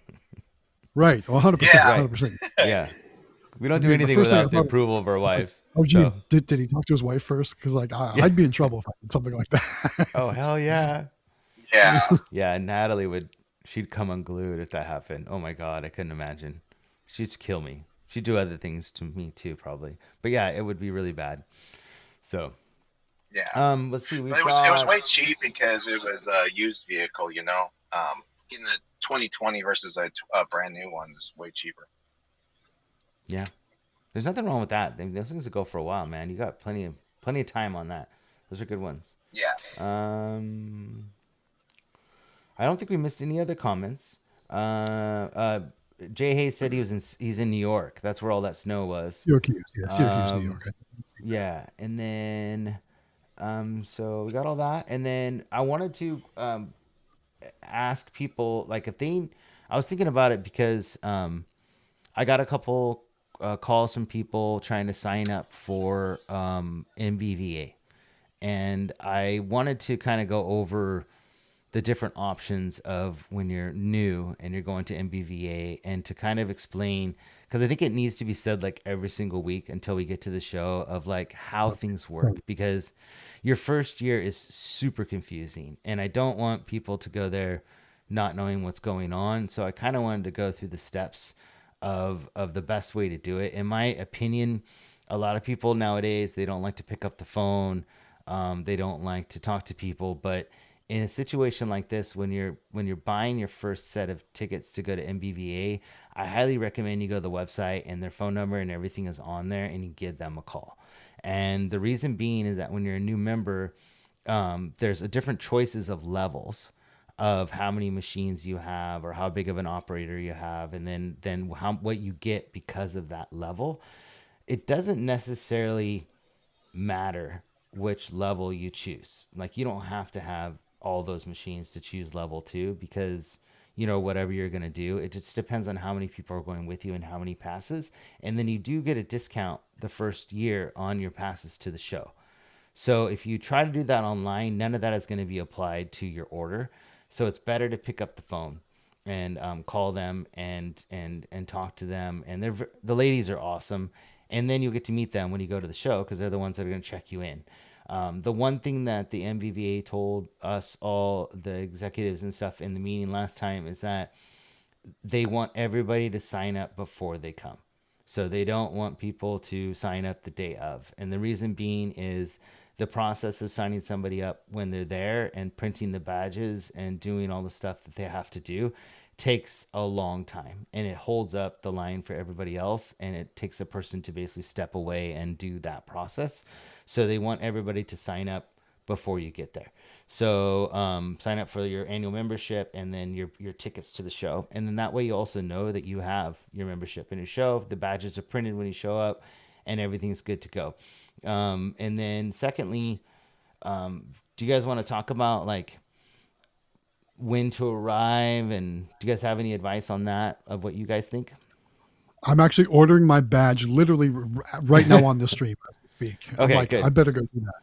Right. Well, 100%. Yeah. Right. 100%. Yeah. We don't I do mean, the anything first thing I without the thought approval of our was like, wives. oh, geez, So, did he talk to his wife first? Because like yeah. I'd be in trouble if I did something like that. Oh, hell yeah. Yeah. Yeah, Natalie she'd come unglued if that happened. Oh my God, I couldn't imagine. She'd just kill me. She'd do other things to me too, probably. But yeah, it would be really bad. So, Yeah. let's see. But it was way cheap because it was a used vehicle. Getting a 2020 versus a brand new one is way cheaper. Yeah, there's nothing wrong with that. Those things will go for a while, man. You got plenty of time on that. Those are good ones. Yeah. Um, I don't think we missed any other comments. Jay Hayes said he's in New York. That's where all that snow was. Syracuse, yeah, Syracuse, New Um, York. yeah, and then so we got all that, and then I wanted to ask people like if they. I was thinking about it because I got a couple calls from people trying to sign up for MBVA, and I wanted to kind of go over the different options of when you're new and you're going to MBVA and to kind of explain because I think it needs to be said like every single week until we get to the show of like how things work because your first year is super confusing and I don't want people to go there not knowing what's going on. So I kind of wanted to go through the steps of the best way to do it. In my opinion, a lot of people nowadays, they don't like to pick up the phone. They don't like to talk to people, but in a situation like this, when you're buying your first set of tickets to go to MBVA, I highly recommend you go to the website and their phone number and everything is on there and you give them a call. And the reason being is that when you're a new member, there's a different choices of levels of how many machines you have or how big of an operator you have, and then what you get because of that level. It doesn't necessarily matter which level you choose. Like you don't have to have all those machines to choose level 2 because whatever you're going to do, it just depends on how many people are going with you and how many passes. And then you do get a discount the first year on your passes to the show. So if you try to do that online, none of that is going to be applied to your order. So it's better to pick up the phone and call them and talk to them. And the ladies are awesome. And then you'll get to meet them when you go to the show because they're the ones that are going to check you in. The one thing that the MVVA told us, all the executives and stuff in the meeting last time, is that they want everybody to sign up before they come. So they don't want people to sign up the day of. And the reason being is the process of signing somebody up when they're there and printing the badges and doing all the stuff that they have to do takes a long time, and it holds up the line for everybody else, and it takes a person to basically step away and do that process. So they want everybody to sign up before you get there. So sign up for your annual membership and then your tickets to the show. And then that way you also know that you have your membership in your show. The badges are printed when you show up and everything's good to go. And then secondly, do you guys want to talk about like when to arrive, and do you guys have any advice on that of what you guys think? I'm actually ordering my badge literally right now on the stream as we speak. I'm Okay, like, good. I better go do that.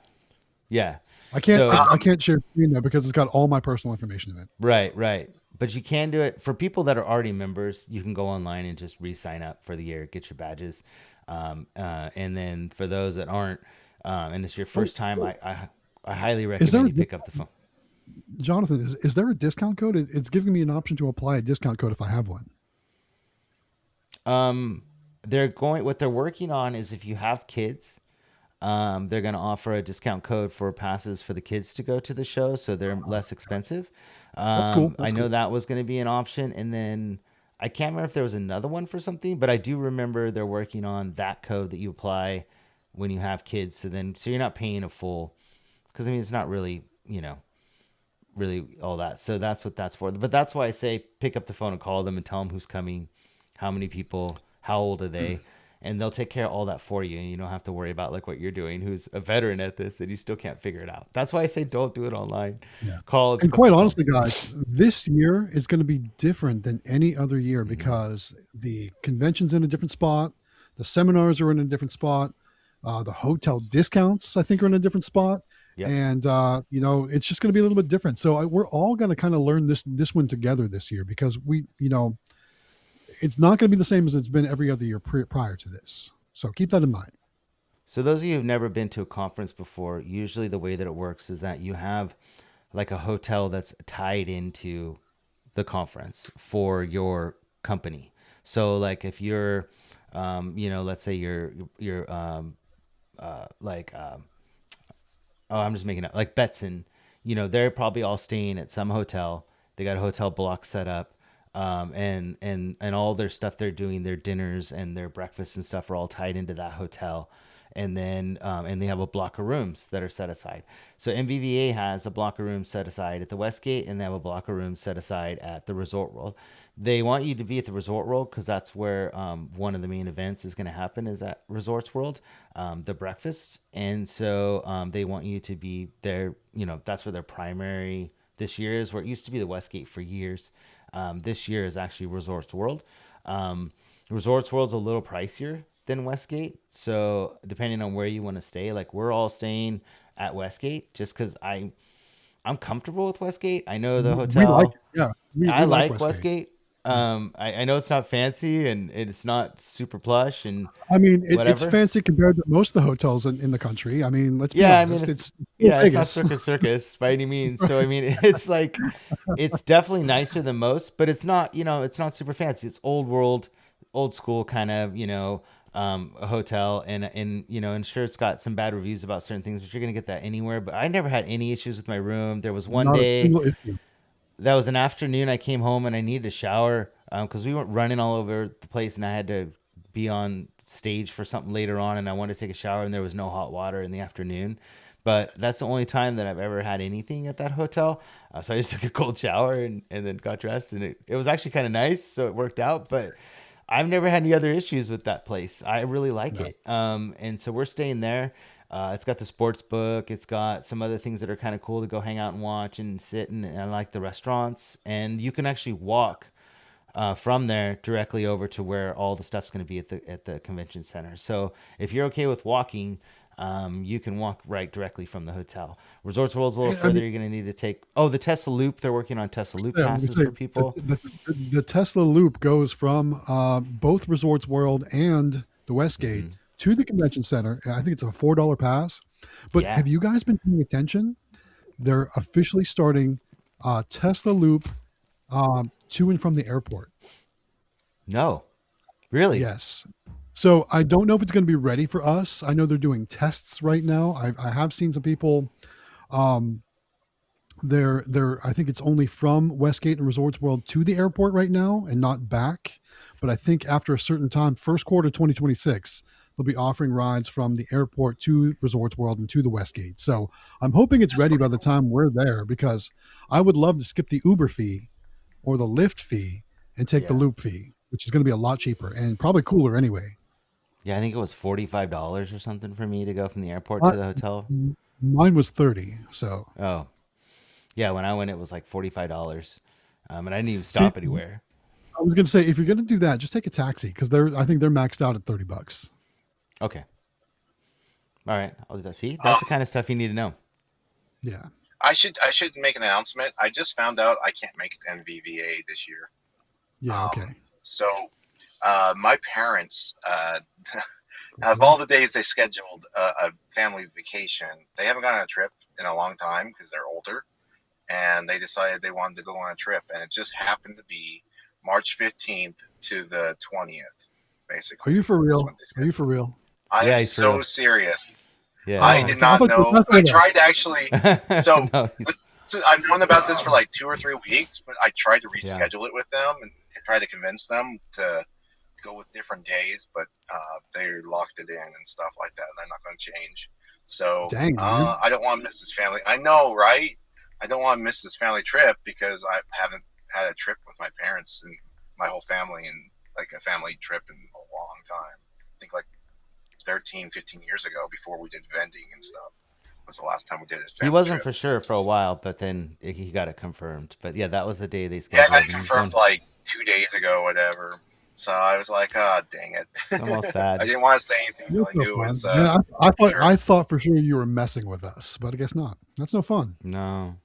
Yeah. I can't So- I can't share screen now because it's got all my personal information in it. Right. But you can do it for people that are already members. You can go online and just re-sign up for the year, get your badges. And then for those that aren't, and it's your first time, I highly recommend you pick up the phone. Jonathan, is there a discount code? It's giving me an option to apply a discount code if I have one. What they're working on is if you have kids, they're going to offer a discount code for passes for the kids to go to the show, so they're less expensive. That's cool. I know that was going to be an option, and then I can't remember if there was another one for something, but I do remember they're working on that code that you apply when you have kids. So you're not paying a full, because I mean it's not really really all that. So that's what that's for. But that's why I say pick up the phone and call them and tell them who's coming, how many people, how old are they, and they'll take care of all that for you. And you don't have to worry about like what you're doing, who's a veteran at this, and you still can't figure it out. That's why I say don't do it online. Yeah. Call and And pick up the quite phone. honestly, guys, this year is going to be different than any other year Mm-hmm. because the convention's in a different spot, the seminars are in a different spot, the hotel discounts I think are in a different spot, Yep. and it's just going to be a little bit different. So we're all going to kind of learn this one together this year because it's not going to be the same as it's been every other year prior to this. So keep that in mind. So those of you who've never been to a conference before, usually the way that it works is that you have like a hotel that's tied into the conference for your company. So like if you're, let's say you're like oh, I'm just making it like Betson, they're probably all staying at some hotel. They got a hotel block set up. And all their stuff they're doing, their dinners and their breakfasts and stuff are all tied into that hotel. And then and they have a block of rooms that are set aside. So MVVA has a block of rooms set aside at the Westgate, and they have a block of rooms set aside at the Resort World. They want you to be at the Resort World because that's where one of the main events is going to happen is at Resorts World, the breakfast. And so they want you to be there. That's where their primary this year is, where it used to be the Westgate for years. This year is actually Resorts World. Resorts World's a little pricier than Westgate, so depending on where you want to stay, like we're all staying at Westgate just because I'm comfortable with Westgate. I know the We like hotel. it. Yeah, we I like like Westgate. Westgate. Yeah. I know it's not fancy and it's not super plush and I mean, it's whatever. fancy compared to most of the hotels in the country. I mean, let's be Yeah, I mean honest. it's It's still yeah, it's not Vegas. circus by any means. So I mean it's like it's definitely nicer than most, but it's not, it's not super fancy. It's old world, old school kind of, a hotel and sure it's got some bad reviews about certain things, but you're gonna get that anywhere. But I never had any issues with my room. There was one Not a day single issue. that was an afternoon I came home and I needed a shower because we went running all over the place and I had to be on stage for something later on and I wanted to take a shower and there was no hot water in the afternoon. But that's the only time that I've ever had anything at that hotel. So I just took a cold shower and then got dressed and it was actually kind of nice. So it worked out. But I've never had any other issues with that place. I really like Yeah. it. And so we're staying there. It's got the sports book. It's got some other things that are kind of cool to go hang out and watch and sit. And I like the restaurants. And you can actually walk from there directly over to where all the stuff's going to be at the convention center. So if you're okay with walking, you can walk right directly from the hotel. Resorts World's a little I further. mean, You're going to need to take the Tesla Loop. They're working on Tesla Loop yeah, I'm gonna passes say for people. the Tesla Loop goes from both Resorts World and the Hmm. Westgate to the convention center. I think it's a $4 pass. But Yeah. have you guys been paying attention? They're officially starting Tesla Loop to and from the airport. No, really. Yes. So I don't know if it's going to be ready for us. I know they're doing tests right now. I have seen some people. Um, they're I think it's only from Westgate and Resorts World to the airport right now and not back. But I think after a certain time, first quarter 2026, they'll be offering rides from the airport to Resorts World and to the Westgate. So I'm hoping it's ready by the time we're there because I would love to skip the Uber fee or the Lyft fee and take the Yeah. Loop fee, which is going to be a lot cheaper and probably cooler anyway. Yeah, I think it was $45 or something for me to go from the airport Uh, to the hotel. Mine was 30. So Oh, yeah. When I went, it was like $45, and I didn't even see, stop anywhere. I was going to say, if you're going to do that, just take a taxi because I think they're maxed out at $30. Okay, all right, I'll do that. See, Um, that's the kind of stuff you need to know. Yeah. I should make an announcement. I just found out I can't make it to NVVA this year. Yeah. Um, Okay. so my parents, of all the days they scheduled a family vacation, they haven't gone on a trip in a long time because they're older, and they decided they wanted to go on a trip, and it just happened to be March 15th to the 20th, Are you basically, for is real? when they Are you scheduled. for real? I am Yeah, he's for so real. serious. Yeah. I Oh, did okay. I not thought you were know. messing I with us. tried to actually. So, No, he's so I've known about this for like 2 or 3 weeks, but I tried to yeah, reschedule it with them and try to convince them to go with different days, but they locked it in and stuff like that. And they're not going to change. So Dang, man. I don't want to miss this family. I know, right? I don't want to miss this family trip because I haven't had a trip with my parents and my whole family and like a family trip in a long time. I think like 13, 15 years ago before we did vending and stuff was the last time we did a He family wasn't trip. for sure for a while, but then he got it confirmed. But yeah, that was the day they Yeah, I got scheduled, it and he's confirmed going. like 2 days ago, whatever. So I was like, oh, dang it. It's almost I sad. didn't want to say anything until That's I no knew it fun. was Yeah, sure. I thought for sure you were messing with us, but I guess not. That's no fun. No,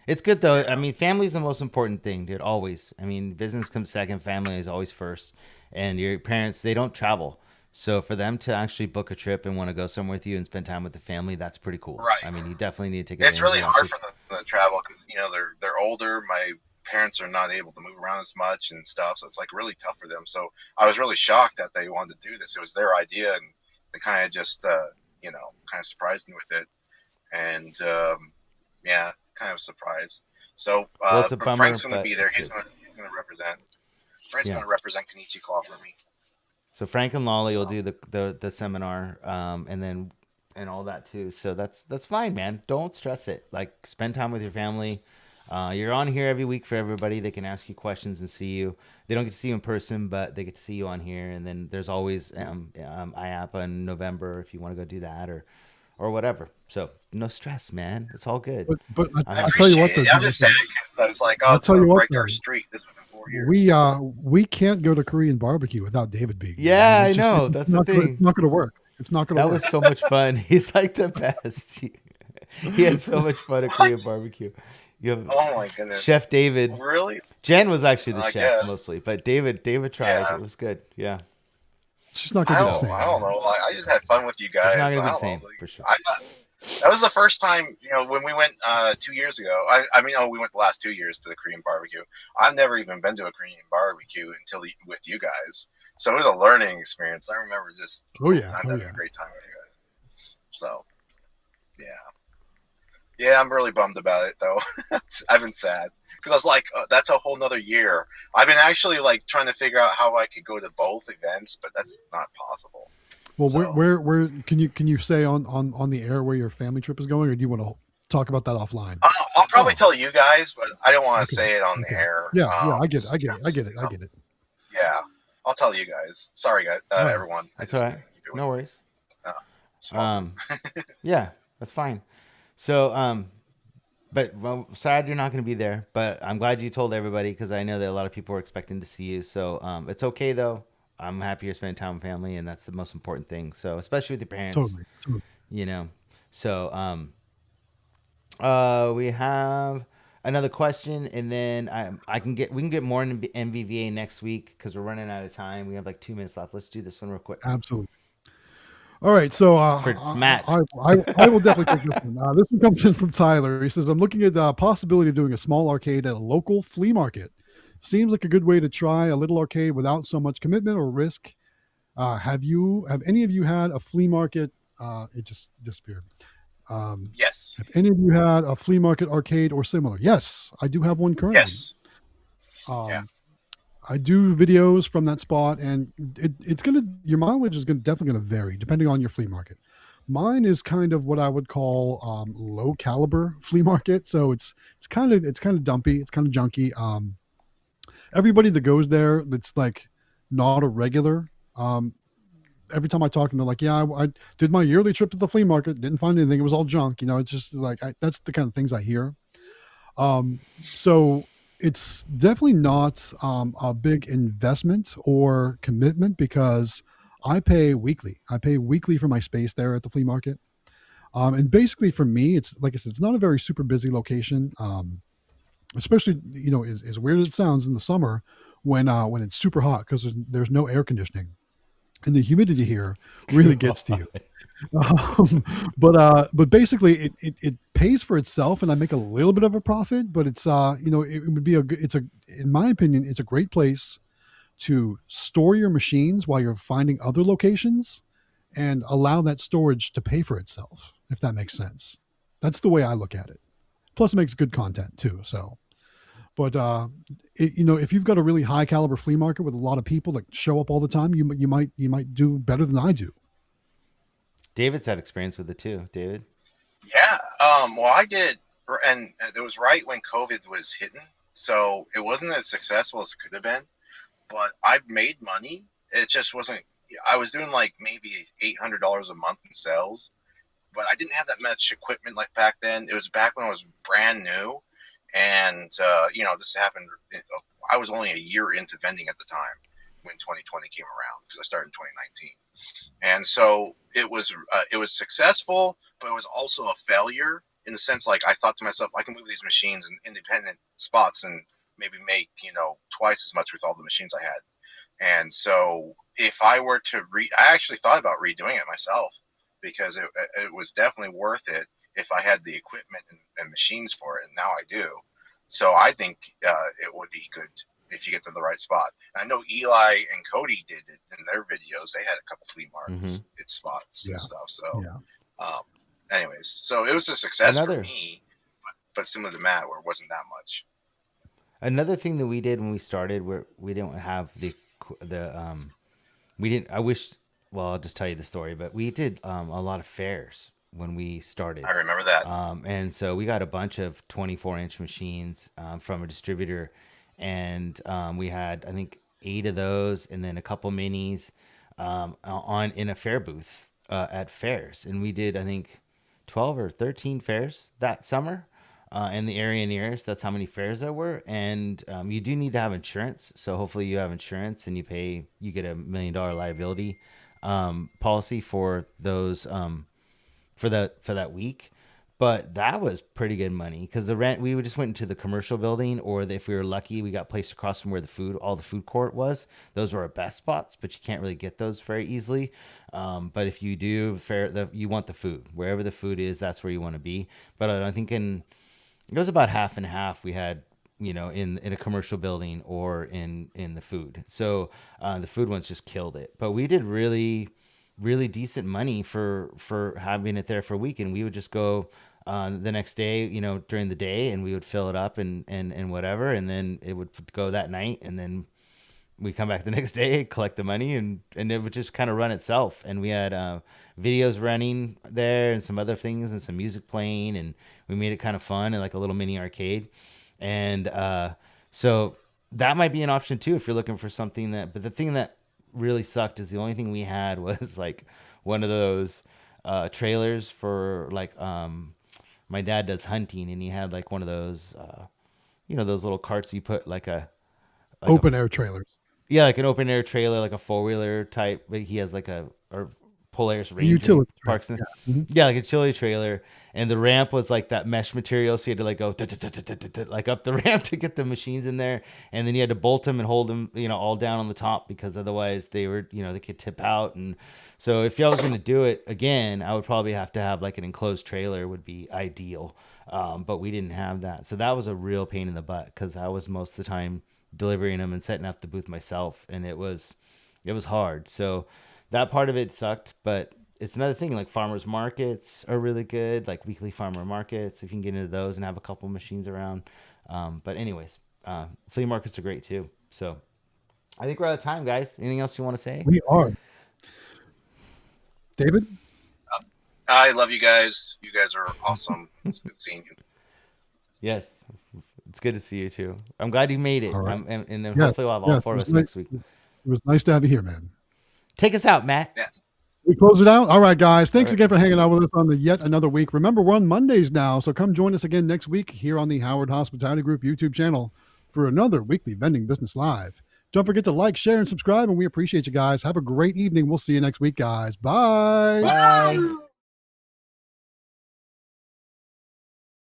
it's good though. I Yeah. mean, family's the most important thing, dude. Always. I mean, business comes second, family is always first. And your parents, they don't travel. So for them to actually book a trip and want to go somewhere with you and spend time with the family, that's pretty cool. Right. I mean, you definitely need to take It's advantage really of that hard for because them to travel because they're older. My parents are not able to move around as much and stuff, so it's like really tough for them. So I was really shocked that they wanted to do this. It was their idea, and they kind of just kind of surprised me with it, and yeah, kind of surprised. So well, it's a but Frank's bummer, going to but be there. it's good. He's going to represent. Frank's Yeah. going to represent Kenichi Claw for me. So Frank and Lolly will So do the seminar, and then and all that too. So that's fine, man. Don't stress it. Like spend time with your family. You're on here every week for everybody. They can ask you questions and see you. They don't get to see you in person, but they get to see you on here. And then there's always IAPA in November if you want to go do that or whatever. So no stress, man. It's all good. But I I'm I tell you what, appreciate though, it. I'm just sad because I was like, oh, I'll it's tell you what, right to our though, street. This was in 4 years. we can't go to Korean barbecue without David being there. I yeah, mean, I it's just know. it's That's the not gonna, it's thing. not going to work. It's not going to That work. was so much fun. He's like the best. He had so much fun at Korean What? barbecue. You have Oh my goodness. Chef David. Really? Jen was actually the I chef guess. mostly, but David tried. Yeah. It was good. Yeah, It's just not going to be the I same, don't man. know. Like, I just had fun with you it's not guys. gonna be I the don't know. same Like, for sure. that was the first time, when we went 2 years ago. I mean, oh, we went the last 2 years to the Korean barbecue. I've never even been to a Korean barbecue until with you guys. So it was a learning experience. I remember just Oh both yeah, times oh having yeah. a great time with you guys. So, yeah. Yeah, I'm really bummed about it, though. I've been sad. Because I was like, that's a whole nother year. I've been actually, like, trying to figure out how I could go to both events, but that's not possible. Well, So, where can you say on the air where your family trip is going, or do you want to talk about that offline? I'll probably Oh, tell you guys, but I don't want to Okay, say it on the okay. air. Yeah, yeah. I get it. I get it. I get it. I Um, get it. yeah, I'll tell you guys. Sorry, guys, All right. everyone. I that's all just right. can't keep it with No worries. small group. Um, yeah, that's fine. So, but well, sad you're not going to be there. But I'm glad you told everybody because I know that a lot of people are expecting to see you. So, it's okay though. I'm happy you're spending time with family, and that's the most important thing. So, especially with your parents, Totally. Totally. you know. So, we have another question, and then we can get more into MVVA next week because we're running out of time. We have like 2 minutes left. Let's do this one real quick. Absolutely. All right, so It's for Matt. I will definitely take this one. This one comes in from Tyler. He says, "I'm looking at the possibility of doing a small arcade at a local flea market. Seems like a good way to try a little arcade without so much commitment or risk. Have any of you had a flea market? It just disappeared. Yes, Have any of you had a flea market arcade or similar? Yes, I do have one currently. yes, yeah, Um, I do videos from that spot, and your mileage is definitely gonna vary depending on your flea market. Mine is kind of what I would call low caliber flea market, so it's kind of dumpy, it's kind of junky. Everybody that goes there, that's like not a regular. Every time I talk to them, they're like, "Yeah, I did my yearly trip to the flea market, didn't find anything. It was all junk." It's just like that's the kind of things I hear. So it's definitely not a big investment or commitment because I pay weekly. I pay weekly for my space there at the flea market. And basically for me, it's like I said, it's not a very super busy location. Especially, as weird as it sounds in the summer when it's super hot because there's no air conditioning and the humidity here really gets to you. But basically it pays for itself and I make a little bit of a profit, but it would be in my opinion, it's a great place to store your machines while you're finding other locations and allow that storage to pay for itself, if that makes sense. That's the way I look at it. Plus it makes good content too. So, but if you've got a really high caliber flea market with a lot of people that show up all the time, you might do better than I do. David's had experience with it too. David. yeah. Well, I did and it was right when COVID was hitting, so it wasn't as successful as it could have been. But I made money. It just wasn't. I was doing like maybe $800 a month in sales, but I didn't have that much equipment like back then. It was back when I was brand new, and this happened. I was only a year into vending at the time when 2020 came around because I started in 2019, and so it was successful, but it was also a failure in the sense like I thought to myself, I can move these machines in independent spots and maybe make twice as much with all the machines I had. And so if I were to I actually thought about redoing it myself because it was definitely worth it if I had the equipment and machines for it, and now I do. So I think it would be good if you get to the right spot. And I know Eli and Cody did it in their videos. They had a couple flea markets at spots and stuff. So, anyways, so it was a success for me, but similar to Matt, where it wasn't that much. Another thing that we did when we started, where we didn't have we didn't. I wish. Well, I'll just tell you the story. But we did a lot of fairs when we started. I remember that. And so we got a bunch of 24-inch machines from a distributor, and we had I think 8 of those, and then a couple minis in a fair booth at fairs, and we did I think 12 or 13 fairs that summer. In the area near us, that's how many fairs there were, and you do need to have insurance. So hopefully you have insurance, and you get $1 million liability policy for those for that week. But that was pretty good money because the rent, we just went into the commercial building, or if we were lucky, we got placed across from where all the food court was. Those were our best spots, but you can't really get those very easily. But if you do you want the food wherever the food is, that's where you want to be. But I think it was about half and half. We had, in a commercial building or in the food. So the food ones just killed it. But we did really, really decent money for having it there for a week. And we would just go the next day, during the day, and we would fill it up and whatever. And then it would go that night. And then we come back the next day, collect the money, and it would just kind of run itself. And we had videos running there and some other things and some music playing, and we made it kind of fun and like a little mini arcade. And so that might be an option too if you're looking for something but the thing that really sucked is the only thing we had was like one of those trailers for like my dad does hunting, and he had like one of those those little carts you put like open air trailers. Yeah, like an open air trailer, like a 4-wheeler type. But he has like or Polaris Ranger utility parks. Yeah, like a utility trailer. And the ramp was like that mesh material, so you had to like go like up the ramp to get the machines in there, and then you had to bolt them and hold them, all down on the top, because otherwise they were, they could tip out. And so if I was going to do it again, I would probably have to have like an enclosed trailer would be ideal, but we didn't have that, so that was a real pain in the butt because I was most of the time delivering them and setting up the booth myself, and it was hard. So that part of it sucked, but it's another thing. Like farmers markets are really good, like weekly farmer markets, if you can get into those and have a couple machines around. But anyways, flea markets are great too. So I think we're out of time, guys. Anything else you want to say? We are. David? I love you guys. You guys are awesome. It's good seeing you. Yes. It's good to see you too. I'm glad you made it. Right. And then hopefully we'll have all 4 of us next week. It was nice to have you here, man. Take us out, Matt. Yeah. We close it out. All right, guys. Thanks again for hanging out with us on yet another week. Remember, we're on Mondays now, so come join us again next week here on the Howard Hospitality Group YouTube channel for another weekly Vending Business Live. Don't forget to like, share, and subscribe, and we appreciate you guys. Have a great evening. We'll see you next week, guys. Bye. Bye.